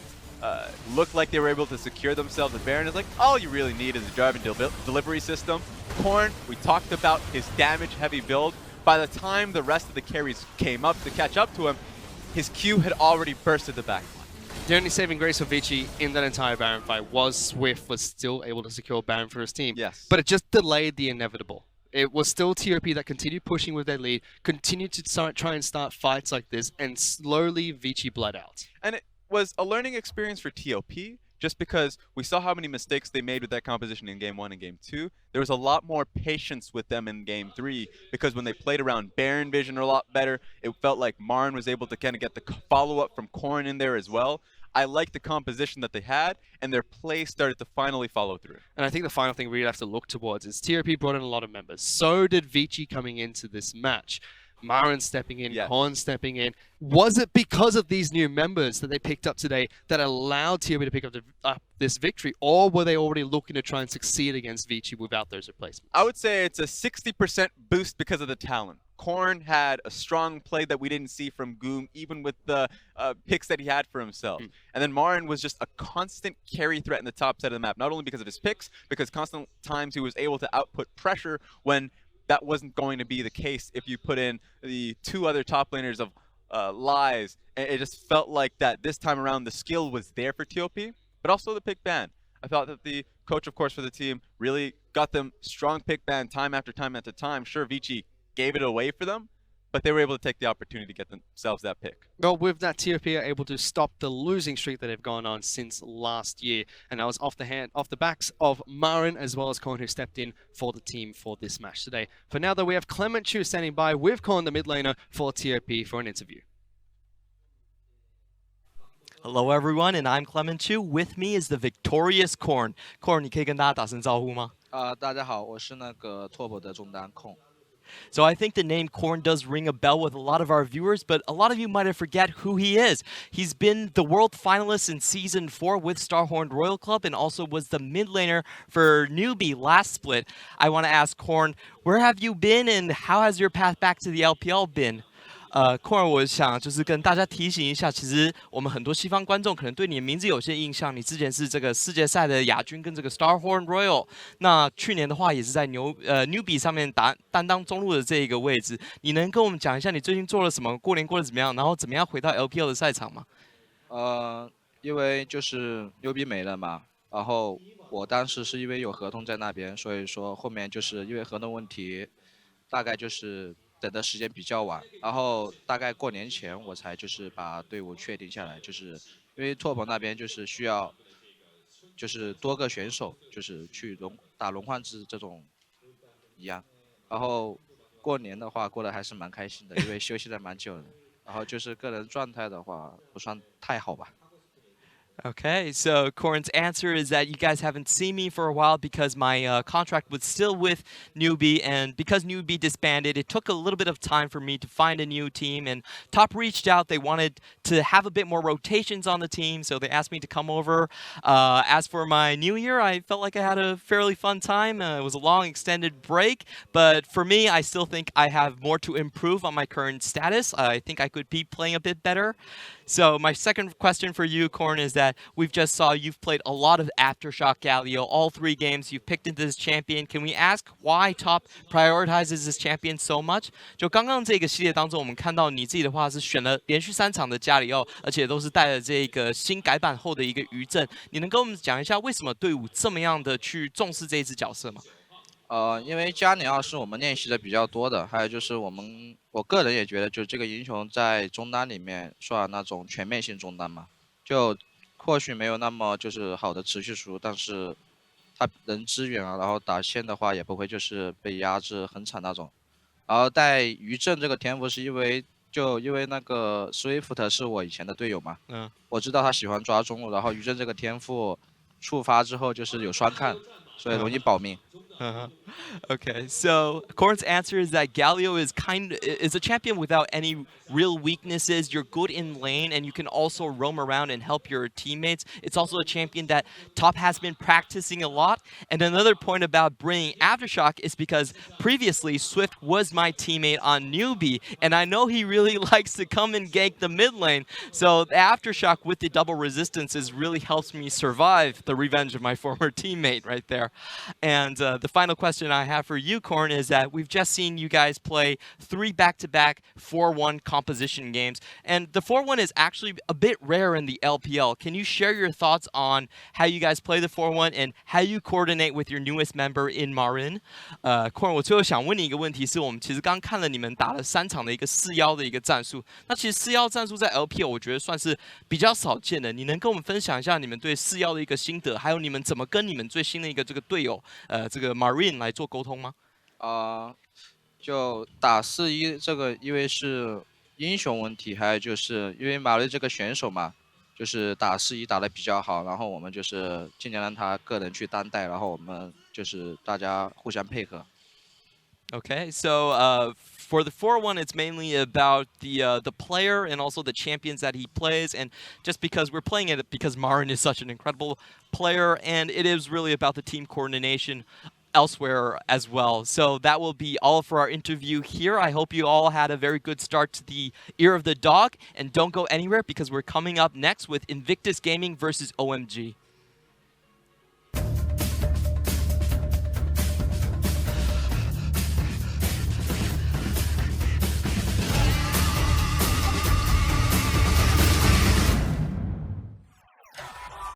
looked like they were able to secure themselves with Baron, is like, all you really need is a Jarvan delivery system. Korn, we talked about his damage-heavy build. By the time the rest of the carries came up to catch up to him, his Q had already bursted the backline. The only saving grace for Vici in that entire Baron fight was Swift was still able to secure Baron for his team. Yes. But it just delayed the inevitable. It was still TOP that continued pushing with their lead, continued to try and start fights like this, and slowly Vici bled out. And it was a learning experience for TOP, just because we saw how many mistakes they made with that composition in Game 1 and Game 2. There was a lot more patience with them in Game 3, because when they played around Baron vision a lot better, it felt like Marin was able to kind of get the follow-up from Karin in there as well. I liked the composition that they had, and their play started to finally follow through. And I think the final thing we have to look towards is TOP brought in a lot of members. So did Vici coming into this match. Marin stepping in, Yes. Korn stepping in. Was it because of these new members that they picked up today that allowed TOP to pick up this victory, or were they already looking to try and succeed against Vici without those replacements? I would say it's a 60% boost because of the talent. Korn had a strong play that we didn't see from Goom, even with the picks that he had for himself. And then Marin was just a constant carry threat in the top side of the map, not only because of his picks, because constant times he was able to output pressure when that wasn't going to be the case if you put in the 2 other top laners of Lies. And it just felt like that this time around the skill was there for TOP, but also the pick ban. I thought that the coach, of course, for the team really got them strong pick ban time after time after time. Sure, Vici gave it away for them, but they were able to take the opportunity to get themselves that pick. Well, with that, TOP are able to stop the losing streak that they've gone on since last year, and that was off the backs of Marin as well as Korn, who stepped in for the team for this match today. For now, though, we have QiuQiu standing by with Korn, the mid laner, for TOP for an interview. Hello everyone, and I'm QiuQiu. With me is the victorious Korn. Korn, 你可以跟大家打声招呼吗？大家好，我是那个 Top 的中单控。 So I think the name Korn does ring a bell with a lot of our viewers, but a lot of you might have forget who he is. He's been the world finalist in Season 4 with Starhorn Royal Club and also was the mid laner for Newbie last split. I want to ask Korn, where have you been and how has your path back to the LPL been? Korn， 我想就是跟大家提醒一下，其实我们很多西方观众可能对你的名字有些印象。你之前是这个世界赛的亚军跟这个 Starhorn Royal， 那去年的话也是在Newbie 上面担当中路的这一个位置。你能跟我们讲一下你最近做了什么？过年过得怎么样？然后怎么样回到 LPL 的赛场吗？因为就是Newbie没了嘛，然后我当时是因为有合同在那边，所以说后面就是因为合同问题，大概就是等的时间比较晚，然后大概过年前我才就是把队伍确定下来，就是因为拓鹏那边就是需要就是多个选手就是去打轮换制这种一样，然后过年的话过得还是蛮开心的，因为休息了蛮久的。然后就是个人状态的话不算太好吧。 Okay, so Corin's answer is that you guys haven't seen me for a while because my contract was still with Newbie, and because Newbie disbanded, it took a little bit of time for me to find a new team, and Top reached out. They wanted to have a bit more rotations on the team, so they asked me to come over. As for my new year, I felt like I had a fairly fun time. It was a long, extended break, but for me, I still think I have more to improve on my current status. I think I could be playing a bit better. So my second question for you, Corin, is that we've just saw you've played a lot of Aftershock Galio, all 3 games. You've picked into this champion. Can we ask why Top prioritizes this champion so much? 就刚刚这个系列当中，我们看到你自己的话是选了连续3场的加里奥，而且都是带了这个新改版后的一个余阵。你能跟我们讲一下为什么队伍这么样的去重视这一支角色吗？因为加里奥是我们练习的比较多的，还有就是我个人也觉得，就这个英雄在中单里面算那种全面性中单嘛，就或许没有那么就是好的持续输入，但是他能支援啊，然后打线的话也不会就是被压制很惨那种。然后带余震这个天赋是因为那个 Swift 是我以前的队友嘛，我知道他喜欢抓中路，然后余震这个天赋触发之后就是有双看，所以容易保命。Okay, so Corin's answer is that Galio is a champion without any real weaknesses. You're good in lane, and you can also roam around and help your teammates. It's also a champion that Top has been practicing a lot. And another point about bringing Aftershock is because previously Swift was my teammate on Newbie, and I know he really likes to come and gank the mid lane. So the Aftershock with the double resistances really helps me survive the revenge of my former teammate right there. And the final question I have for you, Corin, is that we've just seen you guys play 3 back-to-back 4-1 composition games, and the 4-1 is actually a bit rare in the LPL. Can you share your thoughts on how you guys play the 4-1 and how you coordinate with your newest member in Marin? Corin, 我最后想问你一个问题，是我们其实刚看了你们打了3场的一个4-1的一个战术，那其实4-1战术在 LPL 我觉得算是比较少见的。你能跟我们分享一下你们对4-1的一个心得，还有你们怎么跟你们最新的一个这个队友，这个 Marin 来做沟通吗？就打4-1这个，因为是英雄问题，还有就是因为马瑞这个选手嘛，就是打4-1打得比较好，然后我们就是尽量让他个人去单带，然后我们就是大家互相配合。Okay, so for the 4-1, it's mainly about the player and also the champions that he plays, and just because we're playing it because Marin is such an incredible player, and it is really about the team coordination elsewhere as well. So that will be all for our interview here. I hope you all had a very good start to the Ear of the Dog, and don't go anywhere because we're coming up next with Invictus Gaming versus OMG.